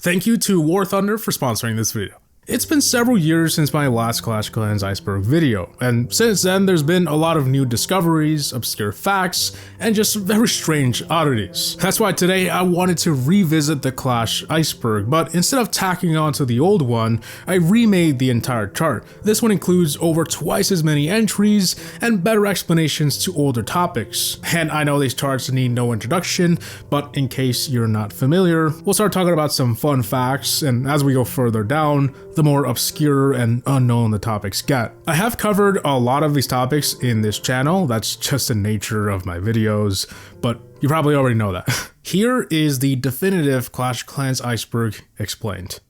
Thank you to War Thunder for sponsoring this video. It's been several years since my last Clash Clans Iceberg video, and since then there's been a lot of new discoveries, obscure facts, and just very strange oddities. That's why today I wanted to revisit the Clash Iceberg, but instead of tacking onto the old one, I remade the entire chart. This one includes over twice as many entries and better explanations to older topics. And I know these charts need no introduction, but in case you're not familiar, we'll start talking about some fun facts, and as we go further down, the more obscure and unknown the topics get. I have covered a lot of these topics in this channel, that's just the nature of my videos, but you probably already know that. Here is the definitive Clash Clans Iceberg explained.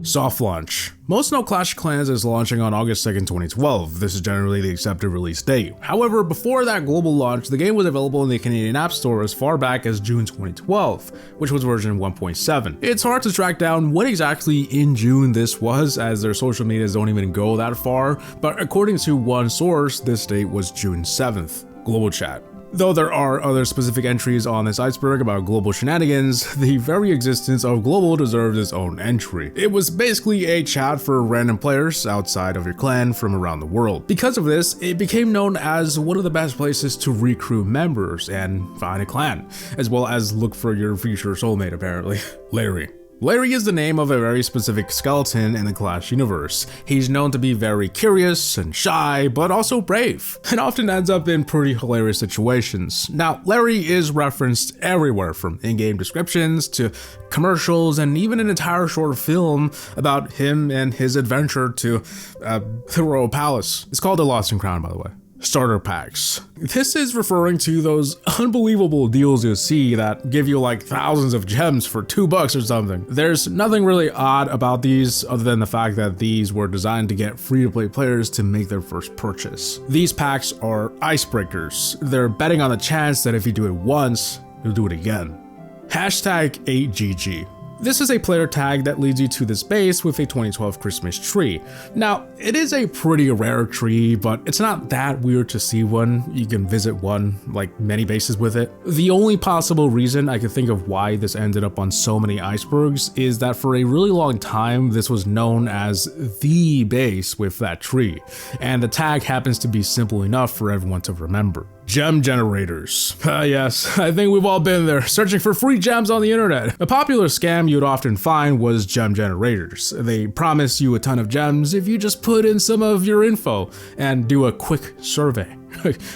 Soft launch. Most know Clash Clans is launching on August 2nd, 2012. This is generally the accepted release date. However, before that global launch, the game was available in the Canadian App Store as far back as June 2012, which was version 1.7. It's hard to track down when exactly in June this was, as their social medias don't even go that far, but according to one source, this date was June 7th. Global chat. Though there are other specific entries on this iceberg about global shenanigans, the very existence of global deserves its own entry. It was basically a chat for random players outside of your clan from around the world. Because of this, it became known as one of the best places to recruit members and find a clan, as well as look for your future soulmate apparently. Larry. Larry is the name of a very specific skeleton in the Clash universe. He's known to be very curious and shy, but also brave, and often ends up in pretty hilarious situations. Now, Larry is referenced everywhere, from in-game descriptions to commercials, and even an entire short film about him and his adventure to the Royal Palace. It's called The Lost and Crown, by the way. Starter packs. This is referring to those unbelievable deals you see that give you like thousands of gems for $2 or something. There's nothing really odd about these other than the fact that these were designed to get free-to-play players to make their first purchase. These packs are icebreakers. They're betting on the chance that if you do it once, you'll do it again. Hashtag 8GG. This is a player tag that leads you to this base with a 2012 Christmas tree. Now, it is a pretty rare tree, but it's not that weird to see one. You can visit one, like many bases with it. The only possible reason I can think of why this ended up on so many icebergs is that for a really long time, this was known as the base with that tree, and the tag happens to be simple enough for everyone to remember. Gem generators. Yes, I think we've all been there, searching for free gems on the internet. A popular scam you'd often find was gem generators. They promise you a ton of gems if you just put in some of your info and do a quick survey.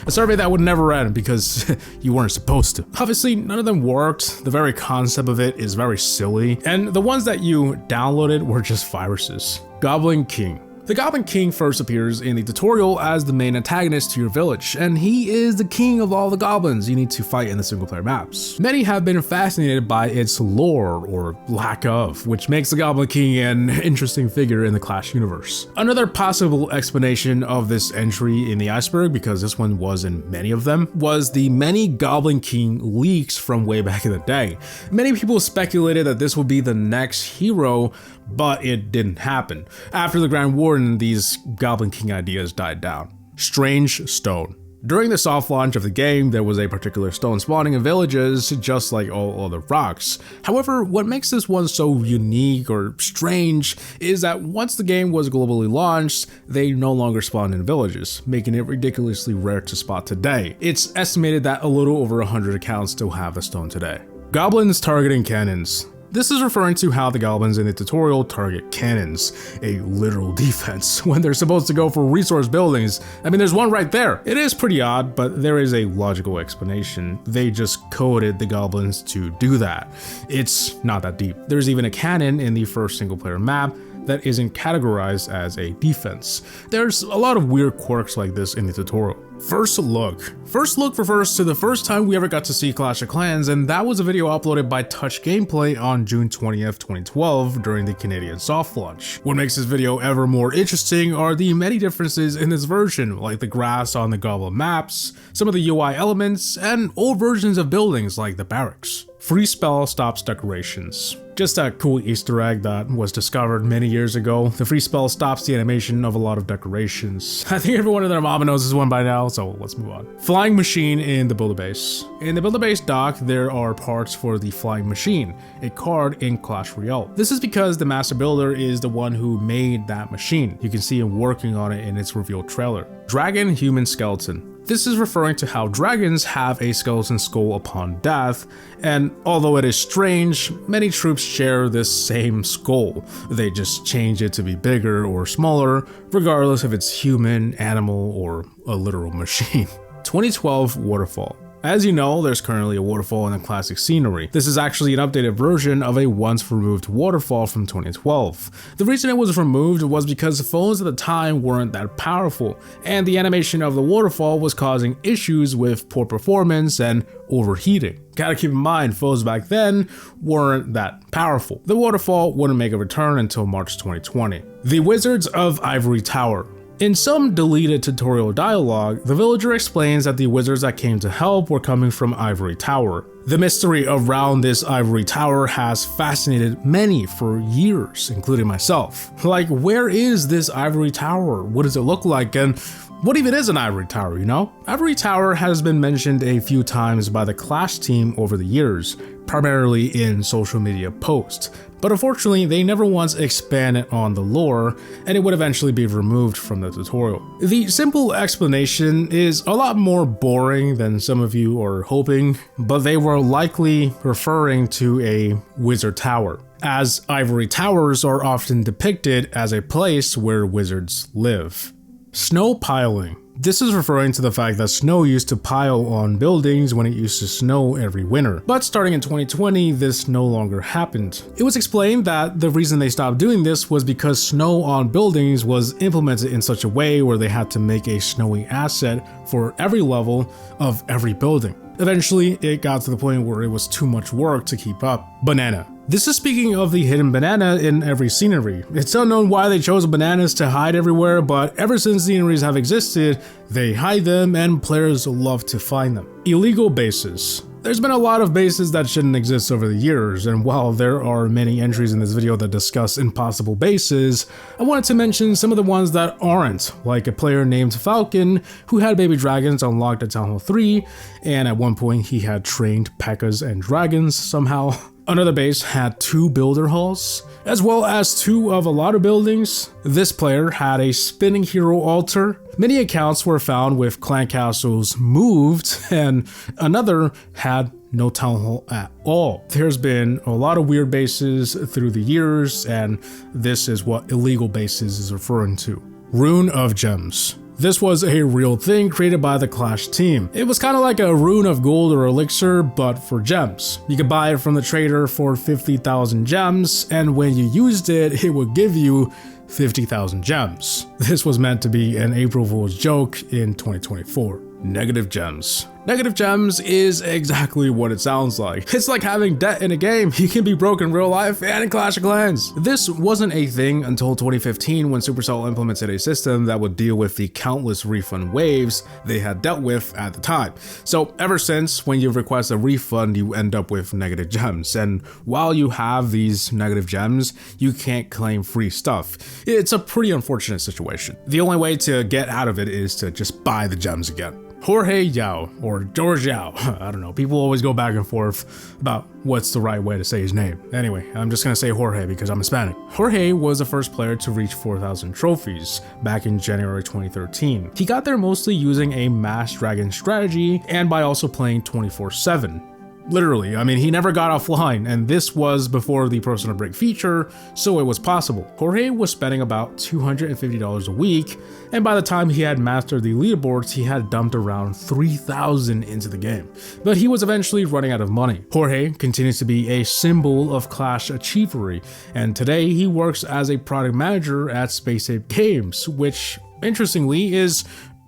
A survey that would never end because you weren't supposed to. Obviously, none of them worked. The very concept of it is very silly, and the ones that you downloaded were just viruses. Goblin King. The Goblin King first appears in the tutorial as the main antagonist to your village, and he is the king of all the goblins you need to fight in the single-player maps. Many have been fascinated by its lore, or lack of, which makes the Goblin King an interesting figure in the Clash universe. Another possible explanation of this entry in the iceberg, because this one was in many of them, was the many Goblin King leaks from way back in the day. Many people speculated that this would be the next hero, but it didn't happen. After the Grand Warden, these Goblin King ideas died down. Strange stone. During the soft launch of the game, there was a particular stone spawning in villages, just like all other rocks. However, what makes this one so unique or strange is that once the game was globally launched, they no longer spawned in villages, making it ridiculously rare to spot today. It's estimated that a little over 100 accounts still have the stone today. Goblins targeting cannons. This is referring to how the goblins in the tutorial target cannons, a literal defense, when they're supposed to go for resource buildings. I mean, there's one right there. It is pretty odd, but there is a logical explanation. They just coded the goblins to do that. It's not that deep. There's even a cannon in the first single-player map that isn't categorized as a defense. There's a lot of weird quirks like this in the tutorial. First look. First look refers to the first time we ever got to see Clash of Clans, and that was a video uploaded by Touch Gameplay on June 20th, 2012 during the Canadian soft launch. What makes this video ever more interesting are the many differences in this version, like the grass on the goblin maps, some of the UI elements, and old versions of buildings like the barracks. Free spell stops decorations. Just a cool Easter egg that was discovered many years ago. The free spell stops the animation of a lot of decorations. I think everyone and their mama knows this one by now, so let's move on. Flying machine in the Build-A-Base. In the Build-A-Base dock, there are parts for the flying machine, a card in Clash Royale. This is because the master builder is the one who made that machine. You can see him working on it in its reveal trailer. Dragon Human Skeleton. This is referring to how dragons have a skeleton skull upon death, and although it is strange, many troops share this same skull. They just change it to be bigger or smaller, regardless if it's human, animal, or a literal machine. 2012 Waterfall. As you know, there's currently a waterfall in the classic scenery. This is actually an updated version of a once removed waterfall from 2012. The reason it was removed was because the phones at the time weren't that powerful, and the animation of the waterfall was causing issues with poor performance and overheating. Gotta keep in mind, phones back then weren't that powerful. The waterfall wouldn't make a return until March 2020. The Wizards of Ivory Tower. In some deleted tutorial dialogue, the villager explains that the wizards that came to help were coming from Ivory Tower. The mystery around this Ivory Tower has fascinated many for years, including myself. Like, where is this Ivory Tower? What does it look like? And what even is an Ivory Tower, you know? Ivory Tower has been mentioned a few times by the Clash team over the years, primarily in social media posts. But unfortunately, they never once expanded on the lore, and it would eventually be removed from the tutorial. The simple explanation is a lot more boring than some of you are hoping, but they were likely referring to a wizard tower, as ivory towers are often depicted as a place where wizards live. Snow piling. This is referring to the fact that snow used to pile on buildings when it used to snow every winter. But starting in 2020, this no longer happened. It was explained that the reason they stopped doing this was because snow on buildings was implemented in such a way where they had to make a snowy asset for every level of every building. Eventually, it got to the point where it was too much work to keep up. Banana. This is speaking of the hidden banana in every scenery. It's unknown why they chose bananas to hide everywhere, but ever since sceneries have existed, they hide them and players love to find them. Illegal bases. There's been a lot of bases that shouldn't exist over the years, and while there are many entries in this video that discuss impossible bases, I wanted to mention some of the ones that aren't, like a player named Falcon who had baby dragons unlocked at Town Hall 3, and at one point he had trained P.E.K.K.A.s and dragons somehow. Another base had 2 builder halls, as well as 2 of a lot of buildings. This player had a spinning hero altar. Many accounts were found with clan castles moved, and another had no town hall at all. There's been a lot of weird bases through the years, and this is what illegal bases is referring to. Rune of Gems. This was a real thing created by the Clash team. It was kind of like a rune of gold or elixir, but for gems. You could buy it from the trader for 50,000 gems, and when you used it, it would give you 50,000 gems. This was meant to be an April Fool's joke in 2024. Negative gems. Negative gems is exactly what it sounds like. It's like having debt in a game. You can be broke in real life and in Clash of Clans. This wasn't a thing until 2015 when Supercell implemented a system that would deal with the countless refund waves they had dealt with at the time. So ever since, when you request a refund, you end up with negative gems. And while you have these negative gems, you can't claim free stuff. It's a pretty unfortunate situation. The only way to get out of it is to just buy the gems again. Jorge Yao, or George Yao, I don't know, people always go back and forth about what's the right way to say his name. Anyway, I'm just gonna say Jorge because I'm Hispanic. Jorge was the first player to reach 4,000 trophies back in January 2013. He got there mostly using a mass dragon strategy and by also playing 24/7. Literally, I mean, he never got offline, and this was before the personal break feature, so it was possible. Jorge was spending about $250 a week, and by the time he had mastered the leaderboards, he had dumped around 3,000 into the game. But he was eventually running out of money. Jorge continues to be a symbol of Clash achievery, and today he works as a product manager at Space Ape Games, which, interestingly, is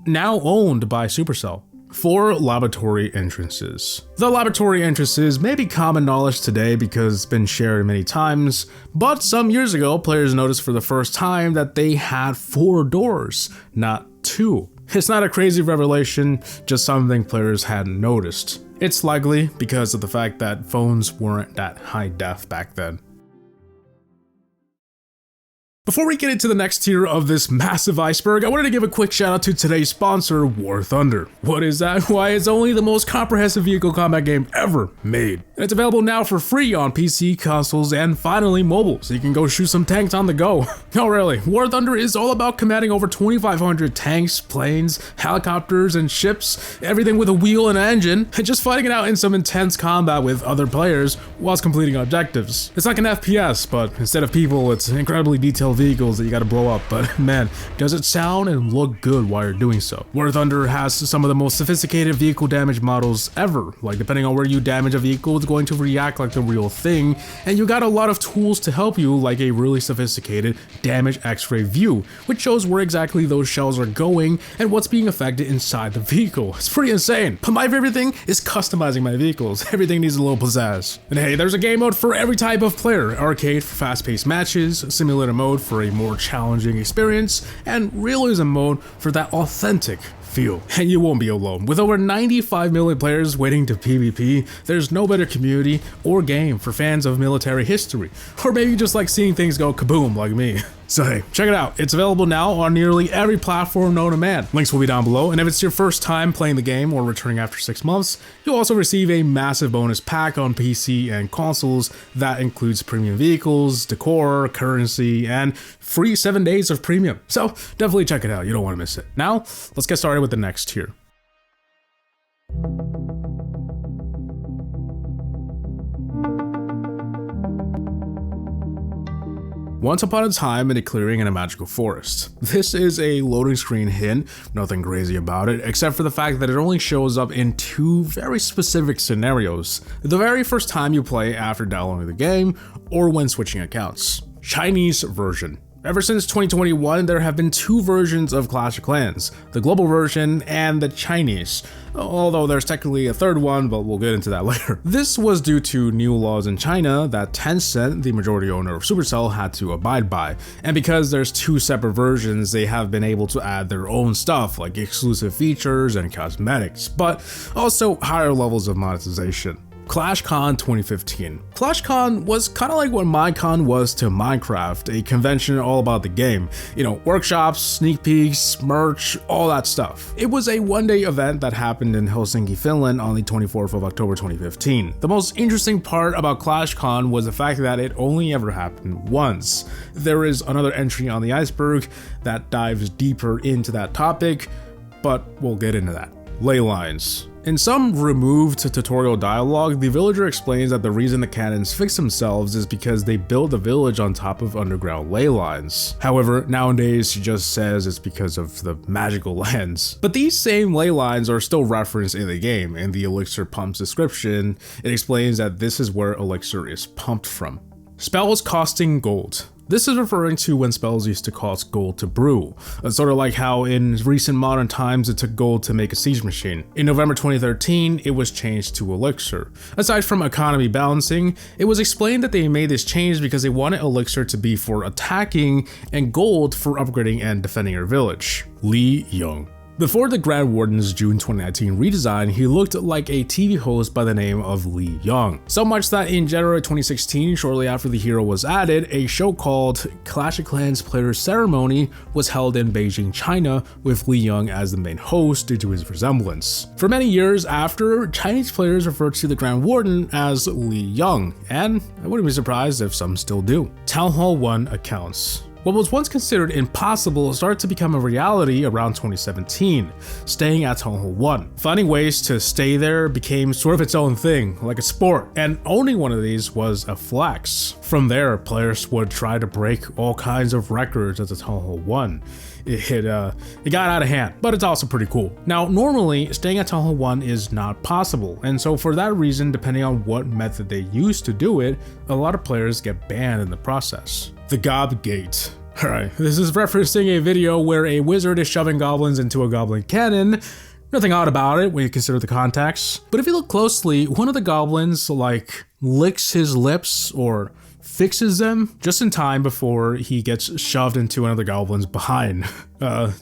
now owned by Supercell. 4 laboratory entrances. The laboratory entrances may be common knowledge today because it's been shared many times, but some years ago, players noticed for the first time that they had 4 doors, not 2. It's not a crazy revelation, just something players hadn't noticed. It's likely because of the fact that phones weren't that high def back then. Before we get into the next tier of this massive iceberg, I wanted to give a quick shout out to today's sponsor, War Thunder. What is that? Why, it's only the most comprehensive vehicle combat game ever made. And it's available now for free on PC, consoles, and finally mobile, so you can go shoot some tanks on the go. No, really, War Thunder is all about commanding over 2,500 tanks, planes, helicopters, and ships, everything with a wheel and an engine, and just fighting it out in some intense combat with other players whilst completing objectives. It's like an FPS, but instead of people, it's incredibly detailed vehicles that you gotta blow up, but man, does it sound and look good while you're doing so. War Thunder has some of the most sophisticated vehicle damage models ever, like depending on where you damage a vehicle, it's going to react like the real thing, and you got a lot of tools to help you, like a really sophisticated damage x-ray view, which shows where exactly those shells are going and what's being affected inside the vehicle. It's pretty insane, but my favorite thing is customizing my vehicles. Everything needs a little pizzazz. And hey, there's a game mode for every type of player: arcade for fast-paced matches, simulator mode for a more challenging experience, and realism mode for that authentic feel. And you won't be alone. With over 95 million players waiting to PvP, there's no better community or game for fans of military history, or maybe you just like seeing things go kaboom like me. So hey, check it out. It's available now on nearly every platform known to man. Links will be down below, and if it's your first time playing the game or returning after 6 months, you'll also receive a massive bonus pack on PC and consoles that includes premium vehicles, decor, currency, and free 7 days of premium. So definitely check it out, you don't want to miss it. Now, let's get started with the next tier. Once upon a time in a clearing in a magical forest. This is a loading screen hint, nothing crazy about it, except for the fact that it only shows up in 2 very specific scenarios. The very first time you play after downloading the game, or when switching accounts. Chinese version. Ever since 2021, there have been 2 versions of Clash of Clans, the global version and the Chinese, although there's technically a 3rd one, but we'll get into that later. This was due to new laws in China that Tencent, the majority owner of Supercell, had to abide by, and because there's 2 separate versions, they have been able to add their own stuff like exclusive features and cosmetics, but also higher levels of monetization. ClashCon 2015. ClashCon was kind of like what Minecon was to Minecraft, a convention all about the game. You know, workshops, sneak peeks, merch, all that stuff. It was a one-day event that happened in Helsinki, Finland on the 24th of October 2015. The most interesting part about ClashCon was the fact that it only ever happened once. There is another entry on the iceberg that dives deeper into that topic, but we'll get into that. Ley lines. In some removed tutorial dialogue, the villager explains that the reason the cannons fix themselves is because they built the village on top of underground ley lines. However, nowadays she just says it's because of the magical lands. But these same ley lines are still referenced in the game. In the elixir pump's description, it explains that this is where elixir is pumped from. Spells costing gold. This is referring to when spells used to cost gold to brew. It's sort of like how in recent modern times it took gold to make a siege machine. In November 2013, it was changed to elixir. Aside from economy balancing, it was explained that they made this change because they wanted elixir to be for attacking and gold for upgrading and defending your village. Li Yong. Before the Grand Warden's June 2019 redesign, he looked like a TV host by the name of Li Yong. So much that in January 2016, shortly after the hero was added, a show called Clash of Clans Players Ceremony was held in Beijing, China, with Li Yong as the main host due to his resemblance. For many years after, Chinese players referred to the Grand Warden as Li Yong, and I wouldn't be surprised if some still do. Town Hall 1 accounts. What was once considered impossible started to become a reality around 2017, staying at Town Hall 1. Finding ways to stay there became sort of its own thing, like a sport, and owning one of these was a flex. From there, players would try to break all kinds of records at the Town Hall 1. It got out of hand, but it's also pretty cool. Now, normally, staying at Town Hall 1 is not possible, and so for that reason, depending on what method they use to do it, a lot of players get banned in the process. The Gob Gate. Alright, this is referencing a video where a wizard is shoving goblins into a goblin cannon. Nothing odd about it when you consider the context. But if you look closely, one of the goblins, licks his lips or fixes them just in time before he gets shoved into another goblin's behind.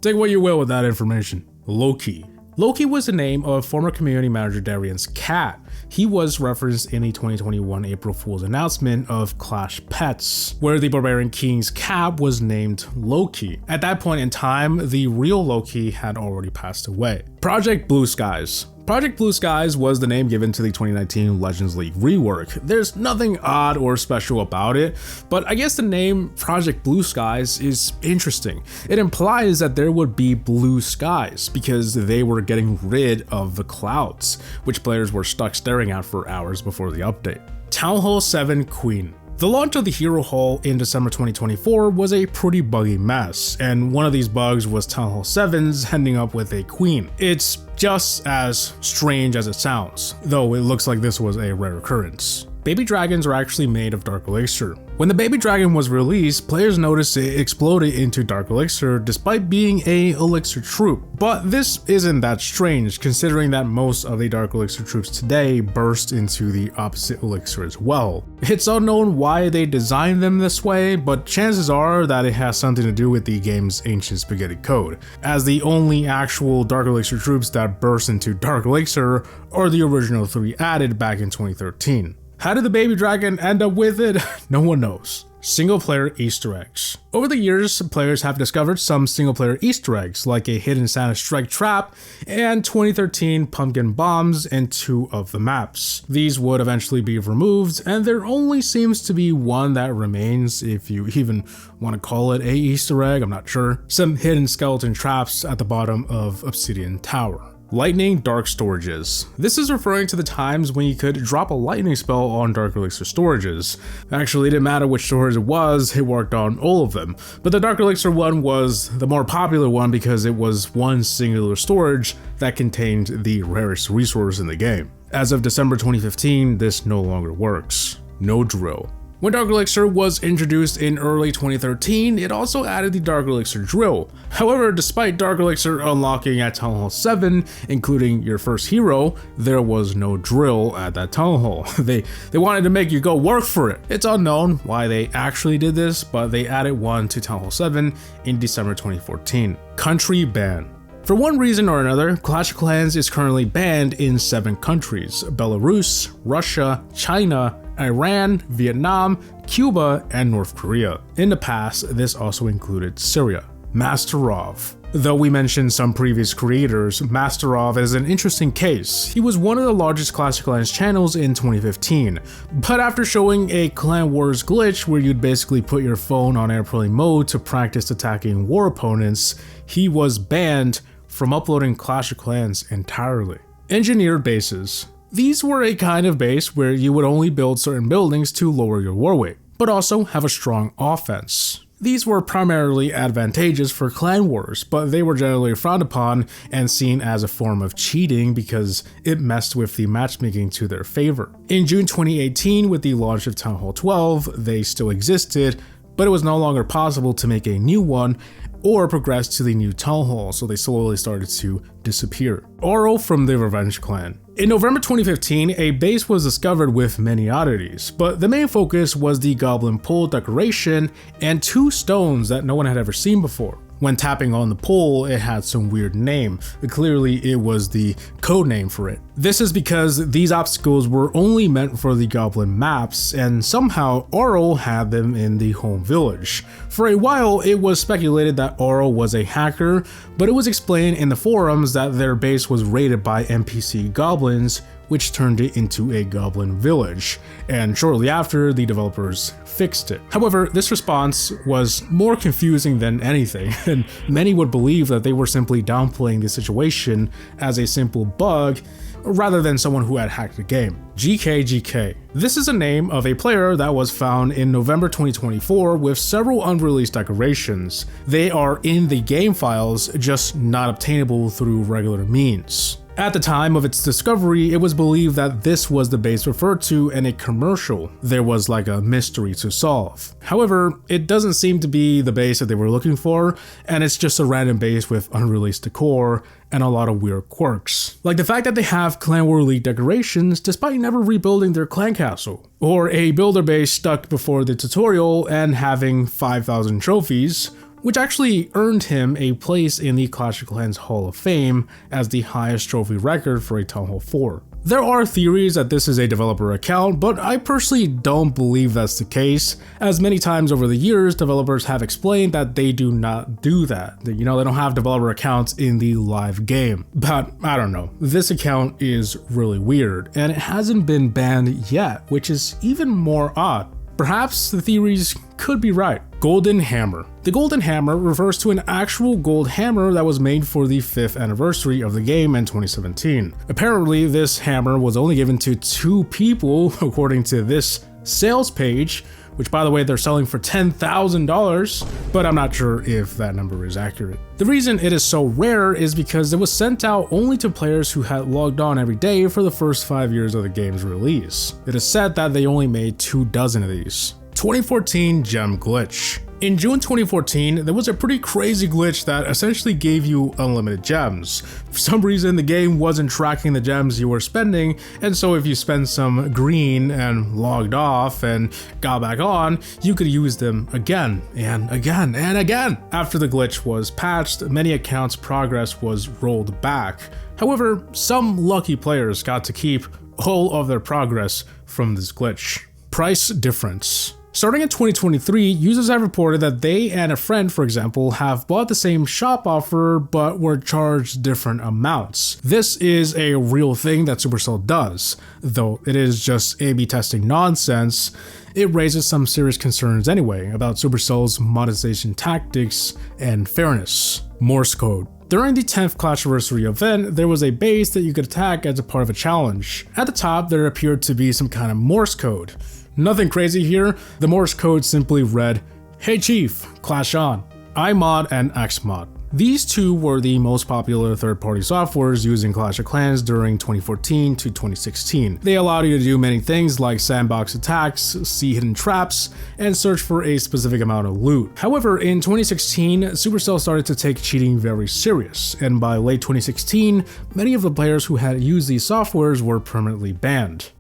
Take what you will with that information. Loki. Loki was the name of former community manager Darian's cat. He was referenced in the 2021 April Fool's announcement of Clash Pets, where the Barbarian King's cat was named Loki. At that point in time, the real Loki had already passed away. Project Blue Skies. Project Blue Skies was the name given to the 2019 Legends League rework. There's nothing odd or special about it, but I guess the name Project Blue Skies is interesting. It implies that there would be blue skies because they were getting rid of the clouds, which players were stuck staring at for hours before the update. Town Hall 7 Queen. The launch of the Hero Hall in December 2024 was a pretty buggy mess, and one of these bugs was Town Hall 7's ending up with a queen. It's just as strange as it sounds, though it looks like this was a rare occurrence. Baby dragons are actually made of Dark Elixir. When the baby dragon was released, players noticed it exploded into Dark Elixir despite being a Elixir troop. But this isn't that strange considering that most of the Dark Elixir troops today burst into the opposite Elixir as well. It's unknown why they designed them this way, but chances are that it has something to do with the game's ancient spaghetti code, as the only actual Dark Elixir troops that burst into Dark Elixir are the original 3 added back in 2013. How did the baby dragon end up with it? No one knows. Single player Easter eggs. Over the years, players have discovered some single player Easter eggs, like a hidden Santa strike trap and 2013 pumpkin bombs in 2 of the maps. These would eventually be removed, and there only seems to be one that remains, if you even want to call it a Easter egg, I'm not sure. Some hidden skeleton traps at the bottom of Obsidian Tower. Lightning Dark Storages. This is referring to the times when you could drop a lightning spell on Dark Elixir storages. Actually, it didn't matter which storage it was, it worked on all of them. But the Dark Elixir one was the more popular one because it was one singular storage that contained the rarest resource in the game. As of December 2015, this no longer works. No Drill. When Dark Elixir was introduced in early 2013, it also added the Dark Elixir Drill. However, despite Dark Elixir unlocking at Town Hall 7, including your first hero, there was no drill at that Town Hall. They wanted to make you go work for it. It's unknown why they actually did this, but they added one to Town Hall 7 in December 2014. Country Ban. For one reason or another, Clash of Clans is currently banned in 7 countries: Belarus, Russia, China, Iran, Vietnam, Cuba, and North Korea. In the past, this also included Syria. Masterov. Though we mentioned some previous creators, Masterov is an interesting case. He was one of the largest Clash of Clans channels in 2015, but after showing a Clan Wars glitch where you'd basically put your phone on airplane mode to practice attacking war opponents, he was banned from uploading Clash of Clans entirely. Engineered bases. These were a kind of base where you would only build certain buildings to lower your war weight, but also have a strong offense. These were primarily advantageous for clan wars, but they were generally frowned upon and seen as a form of cheating because it messed with the matchmaking to their favor. In June 2018, with the launch of Town Hall 12, they still existed, but it was no longer possible to make a new one or progress to the new Town Hall, so they slowly started to disappear. Oro from the Revenge Clan. In November 2015, a base was discovered with many oddities, but the main focus was the Goblin Pole decoration and 2 stones that no one had ever seen before. When tapping on the pole, it had some weird name. Clearly, it was the code name for it. This is because these obstacles were only meant for the Goblin maps, and somehow Oro had them in the home village. For a while, it was speculated that Oro was a hacker, but it was explained in the forums that their base was raided by NPC goblins, which turned it into a goblin village, and shortly after, the developers fixed it. However, this response was more confusing than anything, and many would believe that they were simply downplaying the situation as a simple bug, rather than someone who had hacked the game. GKGK. This is a name of a player that was found in November 2024 with several unreleased decorations. They are in the game files, just not obtainable through regular means. At the time of its discovery, it was believed that this was the base referred to in a commercial. There was like a mystery to solve. However, it doesn't seem to be the base that they were looking for, and it's just a random base with unreleased decor and a lot of weird quirks. Like the fact that they have Clan War League decorations despite never rebuilding their clan castle, or a builder base stuck before the tutorial and having 5,000 trophies, which actually earned him a place in the Clash of Clans Hall of Fame as the highest trophy record for a Town Hall 4. There are theories that this is a developer account, but I personally don't believe that's the case, as many times over the years, developers have explained that they do not do that. They don't have developer accounts in the live game. But I don't know, this account is really weird, and it hasn't been banned yet, which is even more odd. Perhaps the theories could be right. Golden Hammer. The Golden Hammer refers to an actual gold hammer that was made for the 5th anniversary of the game in 2017. Apparently, this hammer was only given to 2 people, according to this sales page, which by the way, they're selling for $10,000, but I'm not sure if that number is accurate. The reason it is so rare is because it was sent out only to players who had logged on every day for the first 5 years of the game's release. It is said that they only made 24 of these. 2014 Gem Glitch. In June 2014, there was a pretty crazy glitch that essentially gave you unlimited gems. For some reason, the game wasn't tracking the gems you were spending, and so if you spent some green and logged off and got back on, you could use them again and again and again. After the glitch was patched, many accounts' progress was rolled back. However, some lucky players got to keep all of their progress from this glitch. Price difference. Starting in 2023, users have reported that they and a friend, for example, have bought the same shop offer but were charged different amounts. This is a real thing that Supercell does, though it is just A/B testing nonsense. It raises some serious concerns anyway about Supercell's monetization tactics and fairness. Morse code. During the 10th Clashversary event, there was a base that you could attack as a part of a challenge. At the top, there appeared to be some kind of Morse code. Nothing crazy here, the Morse code simply read, "Hey Chief, clash on." iMod and Xmod. These two were the most popular third-party softwares used in Clash of Clans during 2014 to 2016. They allowed you to do many things like sandbox attacks, see hidden traps, and search for a specific amount of loot. However, in 2016, Supercell started to take cheating very serious, and by late 2016, many of the players who had used these softwares were permanently banned.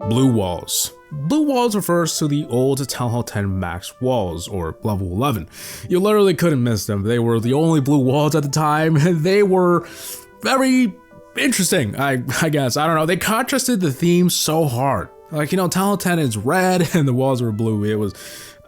Blue walls. Blue walls refers to the old Town Hall 10 max walls, or level 11. You literally couldn't miss them. They were the only blue walls at the time, and they were very interesting, I guess. I don't know, they contrasted the theme so hard. Like, Town Hall 10 is red and the walls were blue.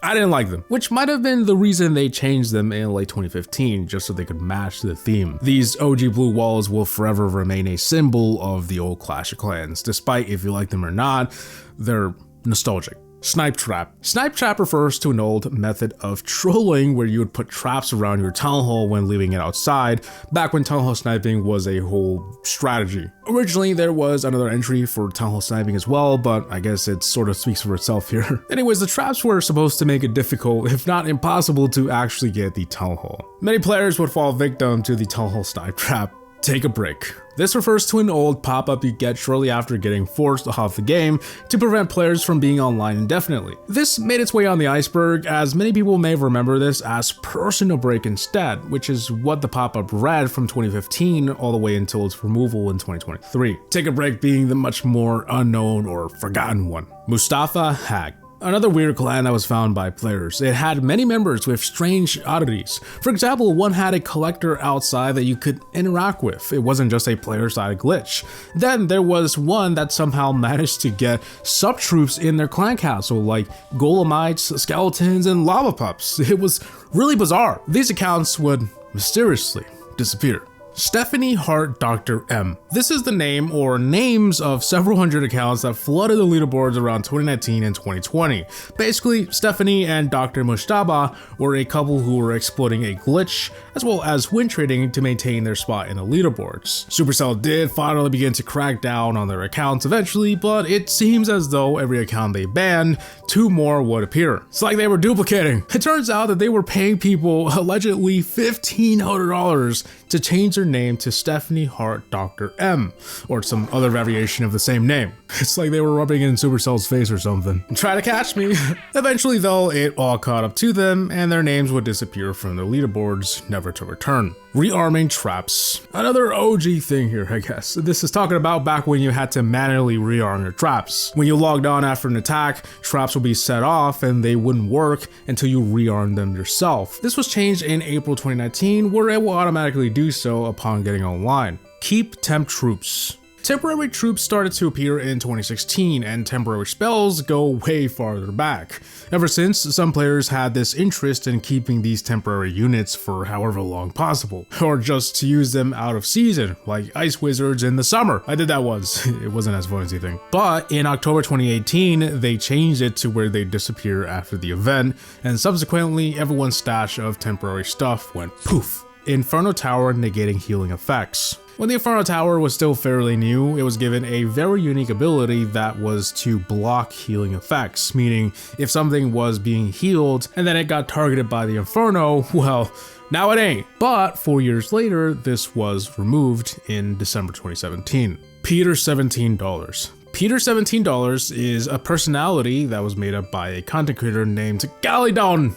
I didn't like them, which might have been the reason they changed them in late 2015, just so they could match the theme. These OG blue walls will forever remain a symbol of the old Clash of Clans, despite if you like them or not, they're nostalgic. Snipe trap. Snipe trap refers to an old method of trolling where you would put traps around your town hall when leaving it outside, back when town hall sniping was a whole strategy. Originally, there was another entry for town hall sniping as well, but I guess it sort of speaks for itself here. Anyways, the traps were supposed to make it difficult, if not impossible, to actually get the town hall. Many players would fall victim to the town hall snipe trap. Take a break. This refers to an old pop-up you get shortly after getting forced off the game to prevent players from being online indefinitely. This made its way on the Iceberg, as many people may remember this as personal break instead, which is what the pop-up read from 2015 all the way until its removal in 2023. Take a break being the much more unknown or forgotten one. Mustafa Hag. Another weird clan that was found by players. It had many members with strange oddities. For example, one had a collector outside that you could interact with. It wasn't just a player-side glitch. Then there was one that somehow managed to get sub-troops in their clan castle, like golemites, skeletons, and lava pups. It was really bizarre. These accounts would mysteriously disappear. Stephanie Hart Dr. M. This is the name or names of several hundred accounts that flooded the leaderboards around 2019 and 2020. Basically, Stephanie and Dr. Mushtaba were a couple who were exploiting a glitch as well as win trading to maintain their spot in the leaderboards. Supercell did finally begin to crack down on their accounts eventually, but it seems as though every account they banned, 2 more would appear. It's like they were duplicating. It turns out that they were paying people allegedly $1,500 to change their name to Stephanie Hart Dr. M, or some other variation of the same name. It's like they were rubbing it in Supercell's face or something. Try to catch me. Eventually though, it all caught up to them and their names would disappear from the leaderboards, never to return. Rearming traps. Another OG thing here, I guess. This is talking about back when you had to manually rearm your traps. When you logged on after an attack, traps would be set off and they wouldn't work until you rearmed them yourself. This was changed in April 2019, where it will automatically do so upon getting online. Keep temp troops. Temporary troops started to appear in 2016, and temporary spells go way farther back. Ever since, some players had this interest in keeping these temporary units for however long possible, or just to use them out of season, like ice wizards in the summer. I did that once, it wasn't as fun as you think. But in October 2018, they changed it to where they disappear after the event, and subsequently, everyone's stash of temporary stuff went poof. Inferno Tower negating healing effects. When the Inferno Tower was still fairly new, it was given a very unique ability that was to block healing effects, meaning if something was being healed and then it got targeted by the Inferno, well, now it ain't. But 4 years later, this was removed in December 2017. Peter $17. Peter $17 is a personality that was made up by a content creator named Galidon.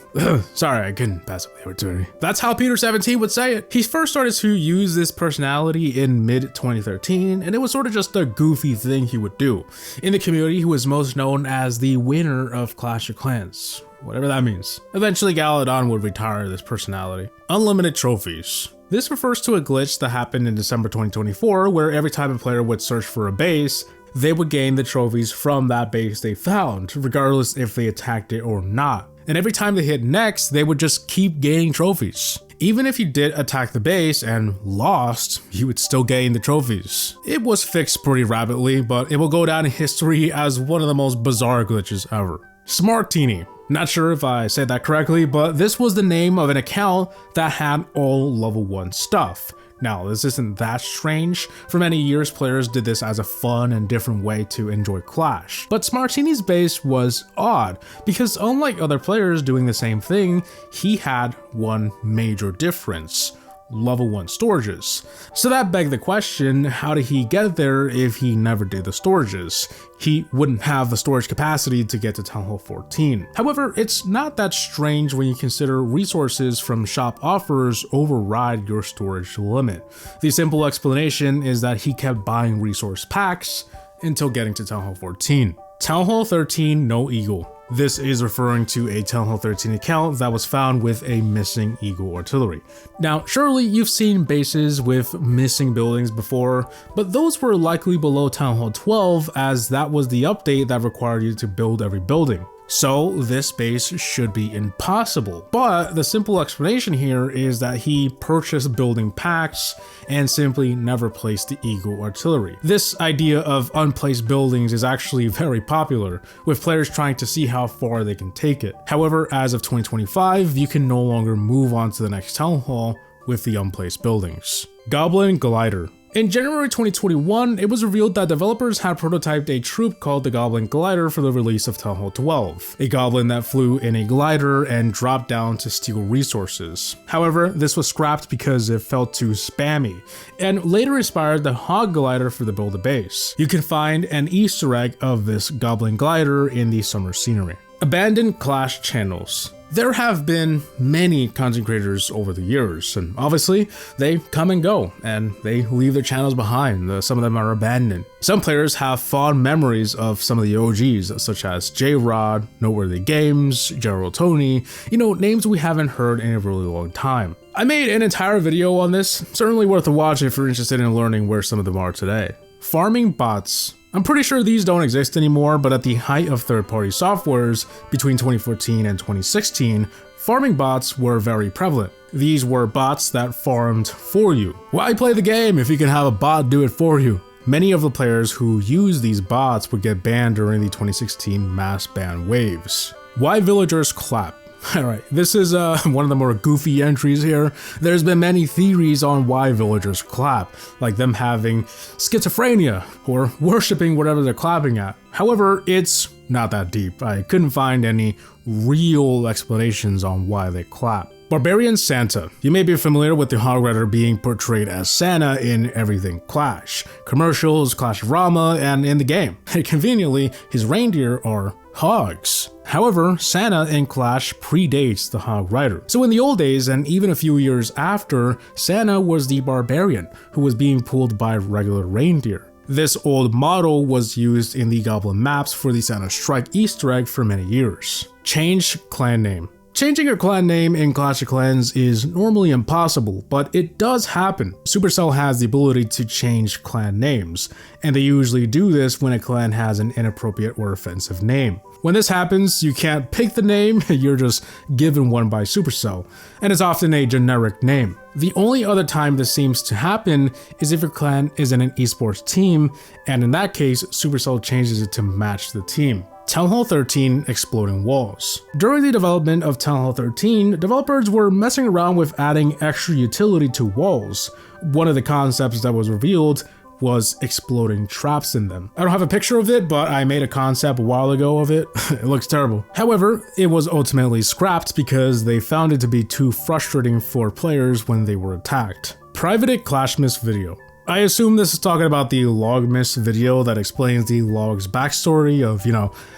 Sorry, I couldn't pass up the opportunity. That's how Peter 17 would say it. He first started to use this personality in mid-2013, and it was sort of just a goofy thing he would do. In the community, he was most known as the winner of Clash of Clans, whatever that means. Eventually, Galidon would retire this personality. Unlimited trophies. This refers to a glitch that happened in December 2024, where every time a player would search for a base, they would gain the trophies from that base they found, regardless if they attacked it or not. And every time they hit next, they would just keep gaining trophies. Even if you did attack the base and lost, you would still gain the trophies. It was fixed pretty rapidly, but it will go down in history as one of the most bizarre glitches ever. Smartini. Not sure if I said that correctly, but this was the name of an account that had all level 1 stuff. Now, this isn't that strange. For many years, players did this as a fun and different way to enjoy Clash. But Smartini's base was odd, because unlike other players doing the same thing, he had one major difference: level 1 storages. So that begged the question, how did he get there if he never did the storages? He wouldn't have the storage capacity to get to Town Hall 14. However, it's not that strange when you consider resources from shop offers override your storage limit. The simple explanation is that he kept buying resource packs until getting to Town Hall 14. Town Hall 13 No Eagle. This is referring to a Town Hall 13 account that was found with a missing Eagle artillery. Now, surely you've seen bases with missing buildings before, but those were likely below Town Hall 12, as that was the update that required you to build every building. So this base should be impossible. But the simple explanation here is that he purchased building packs and simply never placed the Eagle artillery. This idea of unplaced buildings is actually very popular, with players trying to see how far they can take it. However, as of 2025, you can no longer move on to the next town hall with the unplaced buildings. Goblin Glider. In January 2021, it was revealed that developers had prototyped a troop called the Goblin Glider for the release of Town Hall 12, a goblin that flew in a glider and dropped down to steal resources. However, this was scrapped because it felt too spammy, and later inspired the Hog Glider for the Build-A-Base. You can find an Easter egg of this Goblin Glider in the summer scenery. Abandoned Clash channels. There have been many content creators over the years, and obviously they come and go and they leave their channels behind. Some of them are abandoned. Some players have fond memories of some of the OGs, such as J-Rod, Noteworthy Games, General Tony, names we haven't heard in a really long time. I made an entire video on this, certainly worth a watch if you're interested in learning where some of them are today. Farming bots. I'm pretty sure these don't exist anymore, but at the height of third-party softwares between 2014 and 2016, farming bots were very prevalent. These were bots that farmed for you. Why play the game if you can have a bot do it for you? Many of the players who used these bots would get banned during the 2016 mass ban waves. Why villagers clap? Alright, this is one of the more goofy entries here. There's been many theories on why villagers clap, like them having schizophrenia or worshipping whatever they're clapping at. However, it's not that deep. I couldn't find any real explanations on why they clap. Barbarian Santa. You may be familiar with the Hog Rider being portrayed as Santa in everything Clash, commercials, Clash of Rama, and in the game. And conveniently, his reindeer are hogs. However, Santa in Clash predates the Hog Rider. So in the old days, and even a few years after, Santa was the barbarian who was being pulled by regular reindeer. This old model was used in the Goblin maps for the Santa Strike Easter egg for many years. Change clan name. Changing your clan name in Clash of Clans is normally impossible, but it does happen. Supercell has the ability to change clan names, and they usually do this when a clan has an inappropriate or offensive name. When this happens, you can't pick the name, you're just given one by Supercell, and it's often a generic name. The only other time this seems to happen is if your clan is in an esports team, and in that case, Supercell changes it to match the team. Town Hall 13 Exploding Walls. During the development of Town Hall 13, developers were messing around with adding extra utility to walls. One of the concepts that was revealed was exploding traps in them. I don't have a picture of it, but I made a concept a while ago of it. It looks terrible. However, it was ultimately scrapped because they found it to be too frustrating for players when they were attacked. Private Clashmas video. I assume this is talking about the Logmas video that explains the Log's backstory of,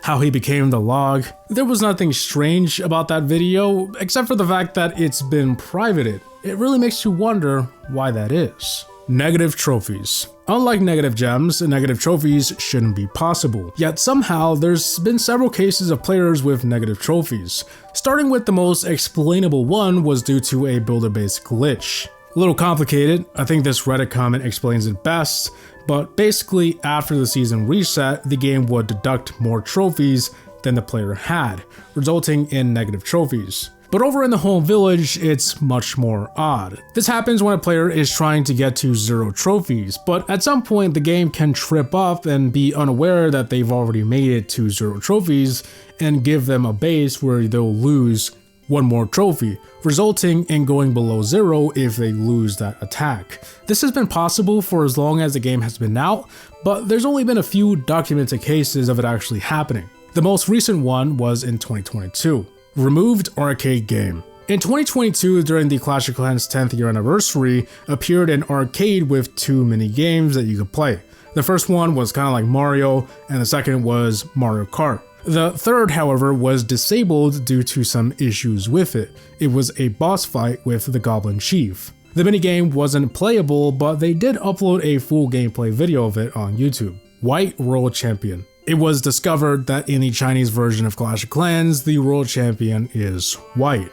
how he became the Log. There was nothing strange about that video, except for the fact that it's been privated. It really makes you wonder why that is. Negative trophies. Unlike negative gems, negative trophies shouldn't be possible. Yet somehow there's been several cases of players with negative trophies. Starting with the most explainable one was due to a builder-based glitch. A little complicated, I think this Reddit comment explains it best, but basically after the season reset, the game would deduct more trophies than the player had, resulting in negative trophies. But over in the home village, it's much more odd. This happens when a player is trying to get to 0 trophies, but at some point the game can trip up and be unaware that they've already made it to 0 trophies and give them a base where they'll lose one more trophy, resulting in going below 0 if they lose that attack. This has been possible for as long as the game has been out, but there's only been a few documented cases of it actually happening. The most recent one was in 2022. Removed arcade game. In 2022, during the Clash of Clans 10th year anniversary, appeared an arcade with 2 mini games that you could play. The first one was kind of like Mario, and the second was Mario Kart. The third, however, was disabled due to some issues with it. It was a boss fight with the Goblin Chief. The minigame wasn't playable, but they did upload a full gameplay video of it on YouTube. White World Champion. It was discovered that in the Chinese version of Clash of Clans, the world champion is white.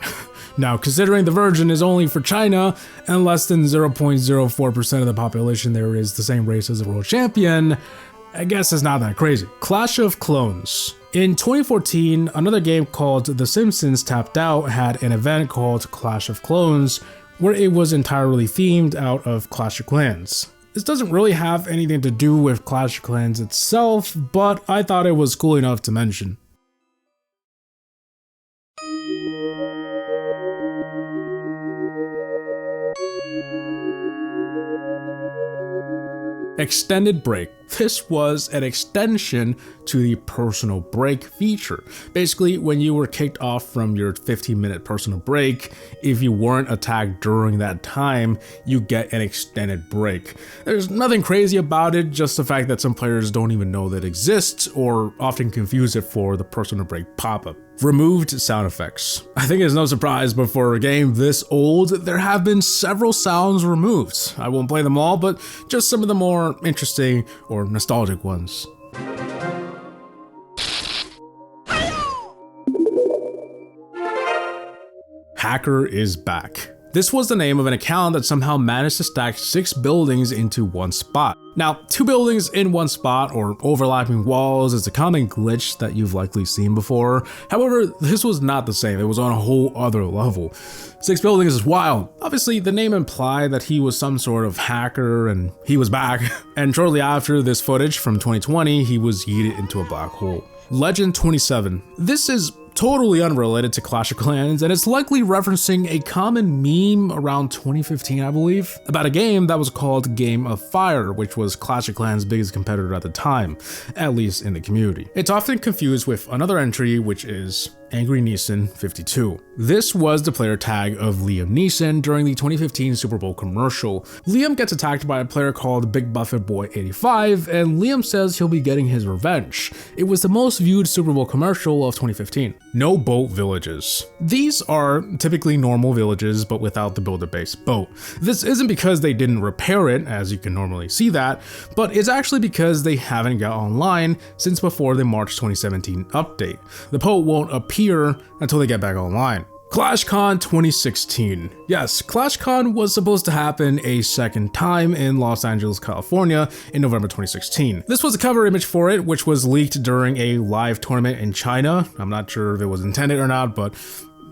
Now, considering the version is only for China, and less than 0.04% of the population there is the same race as the world champion, I guess it's not that crazy. Clash of Clones. In 2014, another game called The Simpsons Tapped Out had an event called Clash of Clones, where it was entirely themed out of Clash of Clans. This doesn't really have anything to do with Clash of Clans itself, but I thought it was cool enough to mention. Extended break. This was an extension to the personal break feature. Basically, when you were kicked off from your 15-minute personal break, if you weren't attacked during that time, you get an extended break. There's nothing crazy about it, just the fact that some players don't even know that it exists or often confuse it for the personal break pop-up. Removed sound effects. I think it's no surprise, but for a game this old, there have been several sounds removed. I won't play them all, but just some of the more interesting or nostalgic ones. Hacker is back. This was the name of an account that somehow managed to stack 6 buildings into one spot. Now, 2 buildings in one spot or overlapping walls is a common glitch that you've likely seen before. However, this was not the same. It was on a whole other level. 6 buildings is wild. Obviously, the name implied that he was some sort of hacker and he was back. And shortly after this footage from 2020, he was yeeted into a black hole. Legend 27. This is totally unrelated to Clash of Clans, and it's likely referencing a common meme around 2015, I believe, about a game that was called Game of Fire, which was Clash of Clans' biggest competitor at the time, at least in the community. It's often confused with another entry, which is Angry Neeson 52. This was the player tag of Liam Neeson during the 2015 Super Bowl commercial. Liam gets attacked by a player called Big Buffett Boy 85, and Liam says he'll be getting his revenge. It was the most viewed Super Bowl commercial of 2015. No boat villages. These are typically normal villages, but without the builder-based boat. This isn't because they didn't repair it, as you can normally see that, but it's actually because they haven't got online since before the March 2017 update. The boat won't appear until they get back online. ClashCon 2016. Yes, ClashCon was supposed to happen a second time in Los Angeles, California in November 2016. This was a cover image for it, which was leaked during a live tournament in China. I'm not sure if it was intended or not, but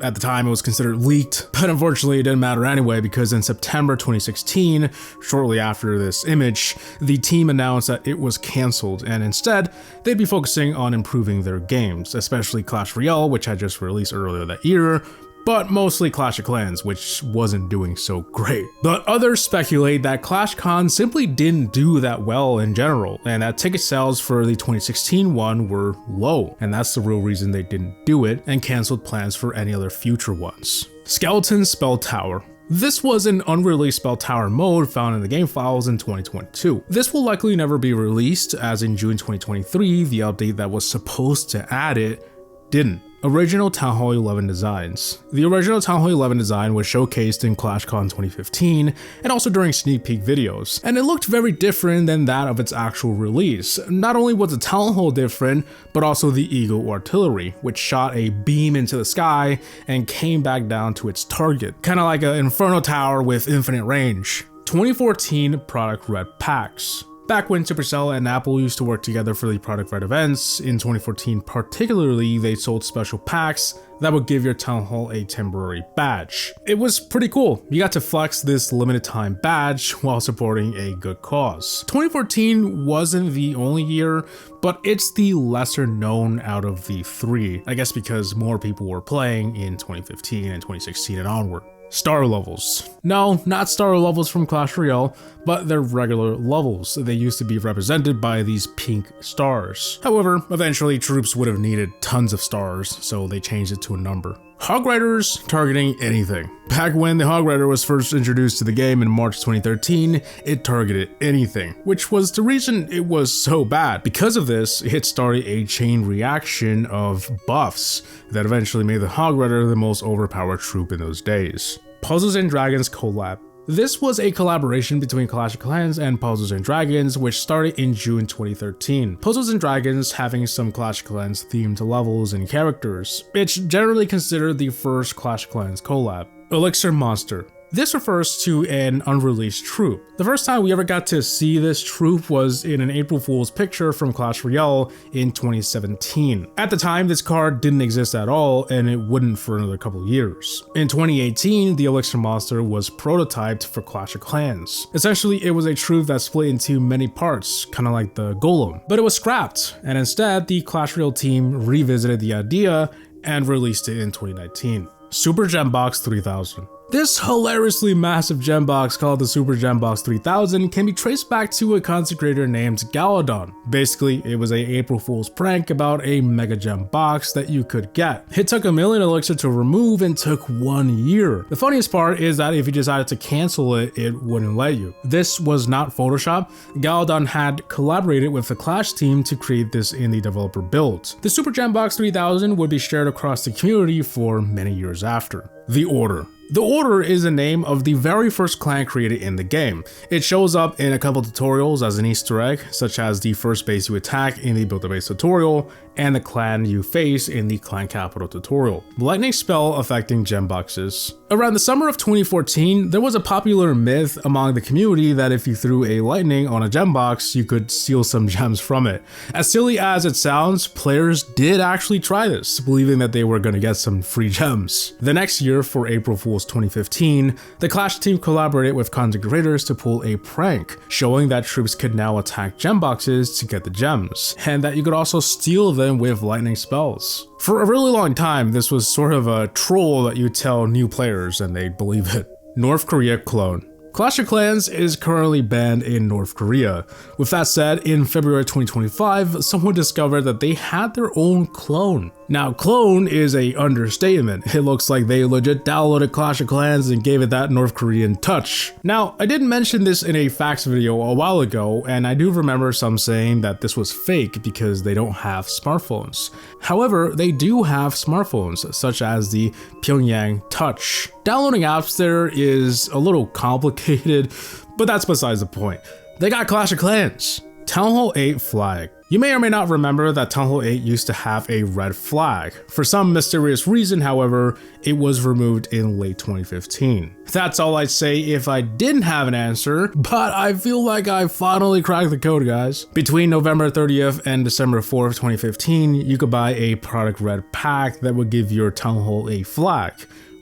at the time it was considered leaked, but unfortunately it didn't matter anyway, because in September 2016, shortly after this image, the team announced that it was cancelled, and instead they'd be focusing on improving their games, especially Clash Royale, which had just released earlier that year, but mostly Clash of Clans, which wasn't doing so great. But others speculate that ClashCon simply didn't do that well in general, and that ticket sales for the 2016 one were low, and that's the real reason they didn't do it and canceled plans for any other future ones. Skeleton Spell Tower. This was an unreleased Spell Tower mode found in the game files in 2022. This will likely never be released, as in June 2023, the update that was supposed to add it didn't. Original Town Hall 11 designs. The original Town Hall 11 design was showcased in ClashCon 2015 and also during sneak peek videos, and it looked very different than that of its actual release. Not only was the Town Hall different, but also the Eagle Artillery, which shot a beam into the sky and came back down to its target, kind of like an Inferno Tower with infinite range. 2014 Product Red Packs. Back when Supercell and Apple used to work together for the Product Red events, in 2014 particularly, they sold special packs that would give your Town Hall a temporary badge. It was pretty cool. You got to flex this limited time badge while supporting a good cause. 2014 wasn't the only year, but it's the lesser known out of the three, I guess because more people were playing in 2015 and 2016 and onward. Star levels. No, not star levels from Clash Royale, but they're regular levels. They used to be represented by these pink stars. However, eventually troops would have needed tons of stars, so they changed it to a number. Hog Riders targeting anything. Back when the Hog Rider was first introduced to the game in March 2013, it targeted anything, which was the reason it was so bad. Because of this, it started a chain reaction of buffs that eventually made the Hog Rider the most overpowered troop in those days. Puzzles and Dragons collab. This was a collaboration between Clash of Clans and Puzzles and Dragons, which started in June 2013. Puzzles and Dragons having some Clash of Clans themed levels and characters. It's generally considered the first Clash of Clans collab. Elixir Monster. This refers to an unreleased troop. The first time we ever got to see this troop was in an April Fool's picture from Clash Royale in 2017. At the time, this card didn't exist at all, and it wouldn't for another couple years. In 2018, the Elixir Monster was prototyped for Clash of Clans. Essentially, it was a troop that split into many parts, kind of like the Golem, but it was scrapped, and instead, the Clash Royale team revisited the idea and released it in 2019. Super Gem Box 3000. This hilariously massive gem box called the Super Gem Box 3000 can be traced back to a content creator named Galadon. Basically, it was a April Fool's prank about a mega gem box that you could get. It took 1 million elixir to remove and took 1 year. The funniest part is that if you decided to cancel it, it wouldn't let you. This was not Photoshop. Galadon had collaborated with the Clash team to create this indie developer build. The Super Gem Box 3000 would be shared across the community for many years after. The Order. The Order is the name of the very first clan created in the game. It shows up in a couple tutorials as an Easter egg, such as the first base you attack in the Build a Base tutorial, and the clan you face in the Clan Capital tutorial. Lightning spell affecting gem boxes. Around the summer of 2014, there was a popular myth among the community that if you threw a lightning on a gem box, you could steal some gems from it. As silly as it sounds, players did actually try this, believing that they were going to get some free gems. The next year, for April Fool's 2015, the Clash team collaborated with content creators to pull a prank, showing that troops could now attack gem boxes to get the gems, and that you could also steal them with lightning spells. For a really long time, this was sort of a troll that you tell new players and they'd believe it. North Korea clone. Clash of Clans is currently banned in North Korea. With that said, in February 2025, someone discovered that they had their own clone. Now, clone is a understatement. It looks like they legit downloaded Clash of Clans and gave it that North Korean touch. Now, I did mention this in a facts video a while ago, and I do remember some saying that this was fake because they don't have smartphones. However, they do have smartphones, such as the Pyongyang Touch. Downloading apps there is a little complicated, but that's besides the point. They got Clash of Clans. Town Hall 8 flag. You may or may not remember that Town Hall 8 used to have a red flag. For some mysterious reason, however, it was removed in late 2015. That's all I'd say if I didn't have an answer, but I feel like I finally cracked the code, guys. Between November 30th and December 4th, 2015, you could buy a product red pack that would give your Town Hall 8 flag.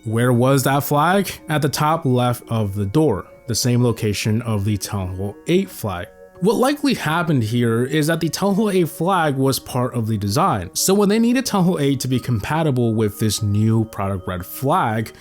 Where was that flag? At the top left of the door, the same location of the Town Hall 8 flag. What likely happened here is that the Town Hall 8 flag was part of the design. So when they needed Town Hall 8 to be compatible with this new product red flag,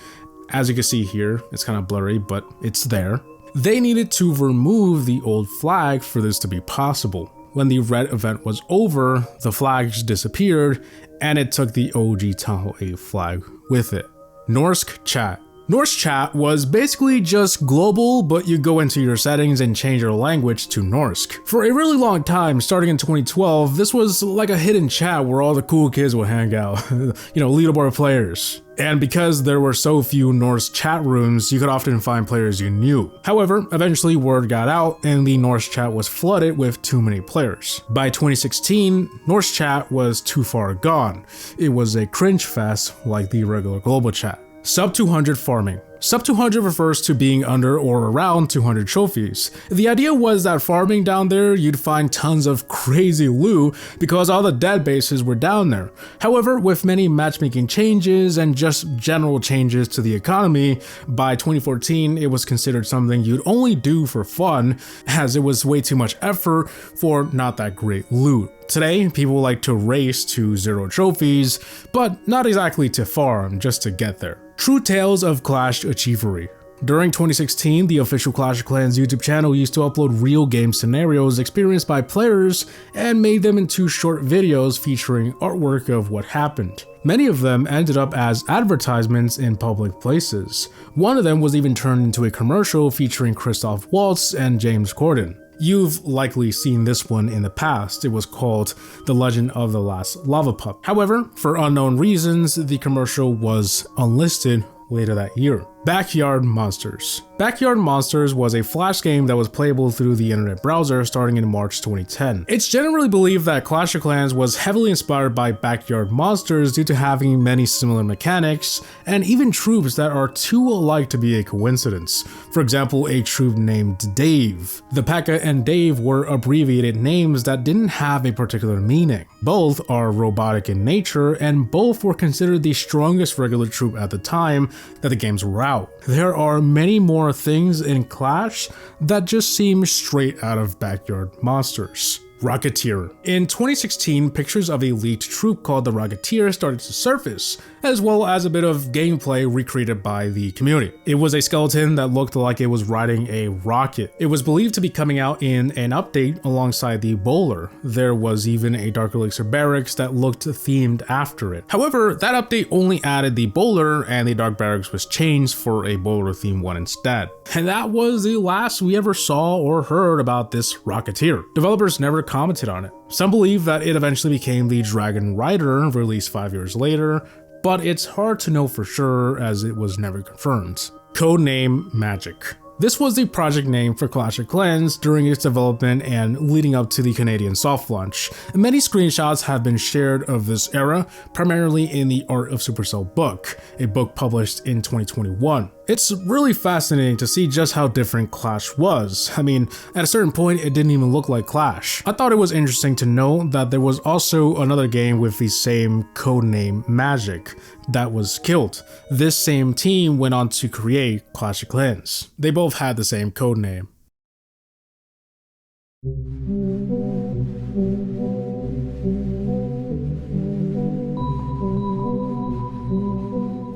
as you can see here, it's kind of blurry, but it's there. They needed to remove the old flag for this to be possible. When the red event was over, the flags disappeared and it took the OG Town Hall 8 flag with it. Norsk chat. Norse chat was basically just global, but you go into your settings and change your language to Norse. For a really long time, starting in 2012, this was like a hidden chat where all the cool kids would hang out, leaderboard players. And because there were so few Norse chat rooms, you could often find players you knew. However, eventually word got out and the Norse chat was flooded with too many players. By 2016, Norse chat was too far gone. It was a cringe fest like the regular global chat. Sub 200 farming. Sub 200 refers to being under or around 200 trophies. The idea was that farming down there, you'd find tons of crazy loot because all the dead bases were down there. However, with many matchmaking changes and just general changes to the economy, by 2014 it was considered something you'd only do for fun, as it was way too much effort for not that great loot. Today, people like to race to 0 trophies, but not exactly to farm, just to get there. True tales of Clash achievery. During 2016, the official Clash of Clans YouTube channel used to upload real game scenarios experienced by players and made them into short videos featuring artwork of what happened. Many of them ended up as advertisements in public places. One of them was even turned into a commercial featuring Christoph Waltz and James Corden. You've likely seen this one in the past. It was called The Legend of the Last Lava Pup. However, for unknown reasons, the commercial was unlisted later that year. Backyard Monsters. Backyard Monsters was a Flash game that was playable through the internet browser starting in March 2010. It's generally believed that Clash of Clans was heavily inspired by Backyard Monsters due to having many similar mechanics and even troops that are too alike to be a coincidence. For example, a troop named Dave. The P.E.K.K.A. and Dave were abbreviated names that didn't have a particular meaning. Both are robotic in nature and both were considered the strongest regular troop at the time that the games were out. There are many more things in Clash that just seem straight out of Backyard Monsters. Rocketeer. In 2016, pictures of a leaked troop called the Rocketeer started to surface, as well as a bit of gameplay recreated by the community. It was a skeleton that looked like it was riding a rocket. It was believed to be coming out in an update alongside the Bowler. There was even a Dark Elixir Barracks that looked themed after it. However, that update only added the Bowler and the Dark Barracks was changed for a Bowler themed one instead. And that was the last we ever saw or heard about this Rocketeer. Developers never commented on it. Some believe that it eventually became the Dragon Rider, released 5 years later, but it's hard to know for sure as it was never confirmed. Codename Magic. This was the project name for Clash of Clans during its development and leading up to the Canadian soft launch. Many screenshots have been shared of this era, primarily in the Art of Supercell book, a book published in 2021. It's really fascinating to see just how different Clash was. I mean, at a certain point, it didn't even look like Clash. I thought it was interesting to know that there was also another game with the same codename Magic that was killed. This same team went on to create Clash of Clans. They both had the same codename.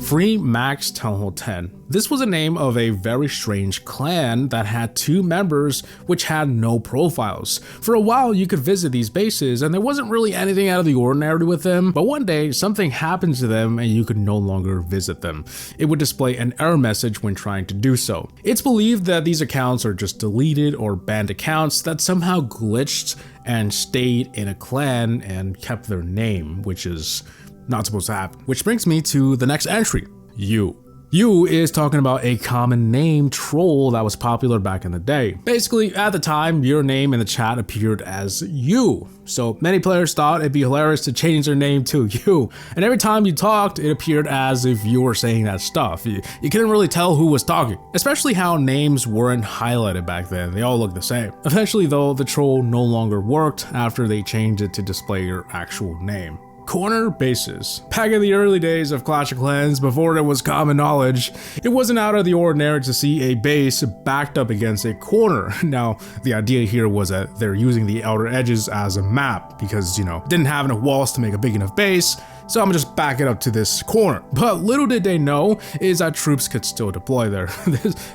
Free Max Town Hall 10. This was a name of a very strange clan that had 2 members which had no profiles. For a while you could visit these bases and there wasn't really anything out of the ordinary with them, but one day something happened to them and you could no longer visit them. It would display an error message when trying to do so. It's believed that these accounts are just deleted or banned accounts that somehow glitched and stayed in a clan and kept their name, which is not supposed to happen. Which brings me to the next entry, You. You is talking about a common name troll that was popular back in the day. Basically, at the time, your name in the chat appeared as You. So many players thought it'd be hilarious to change their name to You. And every time you talked, it appeared as if you were saying that stuff. You couldn't really tell who was talking, especially how names weren't highlighted back then. They all looked the same. Eventually though, the troll no longer worked after they changed it to display your actual name. Corner bases. Back in the early days of Clash of Clans, before it was common knowledge, it wasn't out of the ordinary to see a base backed up against a corner. Now, the idea here was that they're using the outer edges as a map because, didn't have enough walls to make a big enough base, so I'm gonna just back it up to this corner. But little did they know is that troops could still deploy there.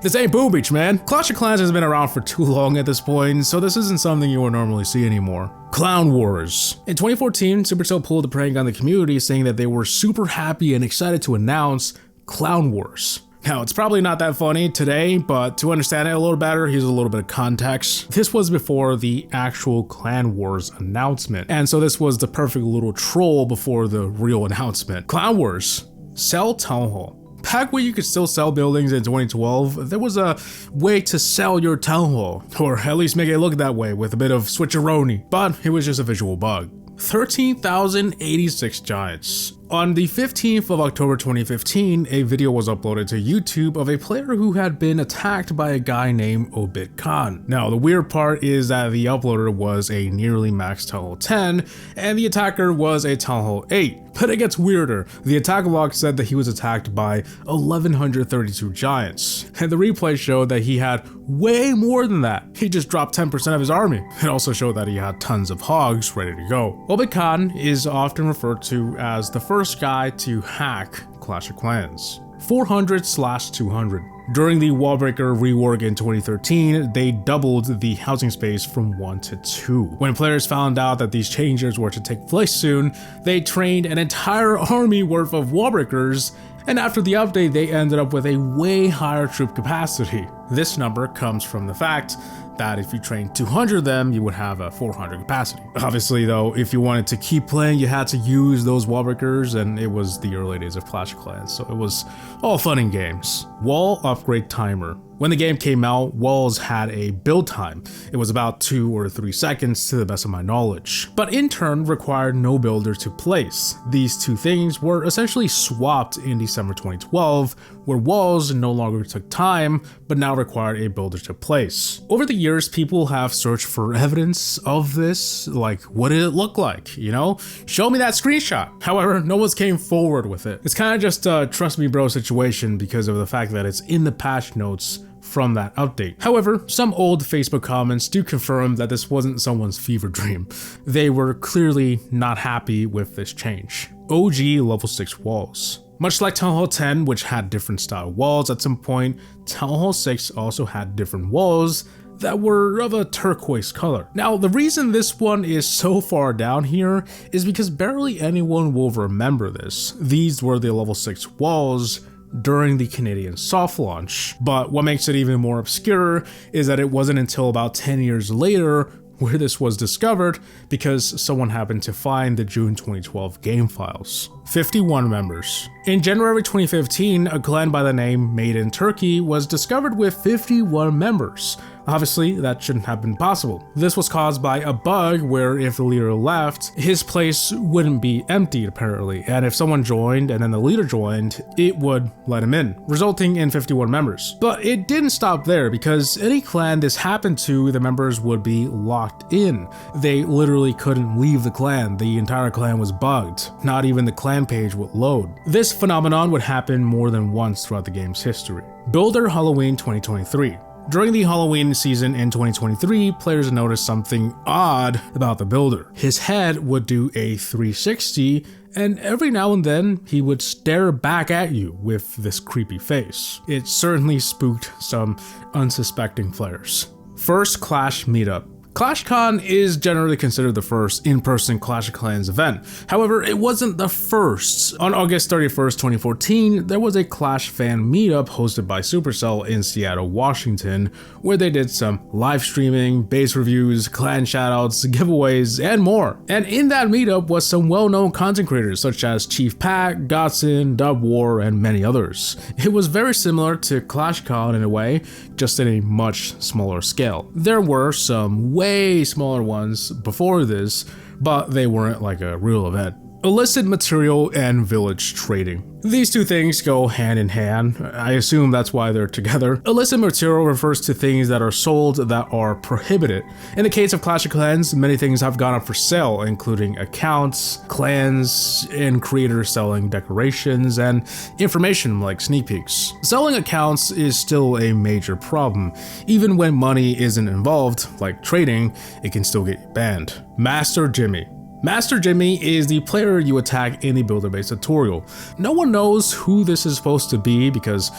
This ain't Boom Beach, man. Clash of Clans has been around for too long at this point, so this isn't something you would normally see anymore. Clown Wars. In 2014, Supercell pulled a prank on the community saying that they were super happy and excited to announce Clown Wars. Now, it's probably not that funny today, but to understand it a little better, here's a little bit of context. This was before the actual Clan Wars announcement, and so this was the perfect little troll before the real announcement. Clown Wars. Sell Town Hall. Back when you could still sell buildings in 2012, there was a way to sell your town hall, or at least make it look that way with a bit of switcheroni, but it was just a visual bug. 13,086 giants. On the 15th of October 2015, a video was uploaded to YouTube of a player who had been attacked by a guy named Obit Khan. Now, the weird part is that the uploader was a nearly max Town Hall 10, and the attacker was a Town Hall 8. But it gets weirder. The attack log said that he was attacked by 1,132 giants, and the replay showed that he had way more than that. He just dropped 10% of his army. It also showed that he had tons of hogs ready to go. Obit Khan is often referred to as the first guy to hack Clash of Clans. 400/200. During the Wallbreaker rework in 2013, they doubled the housing space from 1 to 2. When players found out that these changes were to take place soon, they trained an entire army worth of Wallbreakers, and after the update they ended up with a way higher troop capacity. This number comes from the fact that if you trained 200 of them, you would have a 400 capacity. Obviously though, if you wanted to keep playing, you had to use those Wallbreakers, and it was the early days of Clash of Clans, so it was all fun and games. Wall upgrade timer. When the game came out, walls had a build time. It was about 2 or 3 seconds to the best of my knowledge, but in turn required no builder to place. These two things were essentially swapped in December 2012, where walls no longer took time, but now required a builder to place. Over the years, people have searched for evidence of this, like what did it look like, Show me that screenshot. However, no one's came forward with it. It's kind of just a trust me bro situation because of the fact that it's in the patch notes from that update. However, some old Facebook comments do confirm that this wasn't someone's fever dream. They were clearly not happy with this change. OG level 6 walls. Much like Town Hall 10, which had different style walls at some point, Town Hall 6 also had different walls that were of a turquoise color. Now, the reason this one is so far down here is because barely anyone will remember this. These were the level 6 walls during the Canadian soft launch, but what makes it even more obscure is that it wasn't until about 10 years later where this was discovered because someone happened to find the June 2012 game files. 51 members. In January 2015, a clan by the name Made in Turkey was discovered with 51 members. Obviously, that shouldn't have been possible. This was caused by a bug where if the leader left, his place wouldn't be emptied apparently, and if someone joined and then the leader joined, it would let him in, resulting in 51 members. But it didn't stop there, because any clan this happened to, the members would be locked in. They literally couldn't leave the clan. The entire clan was bugged. Not even the clan page would load. This phenomenon would happen more than once throughout the game's history. Builder Halloween 2023. During the Halloween season in 2023, players noticed something odd about the builder. His head would do a 360 and every now and then he would stare back at you with this creepy face. It certainly spooked some unsuspecting players. First Clash meetup. ClashCon is generally considered the first in-person Clash of Clans event. However, it wasn't the first. On August 31st, 2014, there was a Clash fan meetup hosted by Supercell in Seattle, Washington, where they did some live streaming, base reviews, clan shoutouts, giveaways, and more. And in that meetup was some well-known content creators such as Chief Pat, Godson, Dub War, and many others. It was very similar to ClashCon in a way, just in a much smaller scale. There were some way smaller ones before this, but they weren't like a real event. Illicit material and village trading. These two things go hand in hand. I assume that's why they're together. Illicit material refers to things that are sold that are prohibited. In the case of Clash of Clans, many things have gone up for sale, including accounts, clans, and creators selling decorations and information like sneak peeks. Selling accounts is still a major problem. Even when money isn't involved, like trading, it can still get banned. Master Jimmy. Master Jimmy is the player you attack in the builder-based tutorial. No one knows who this is supposed to be because,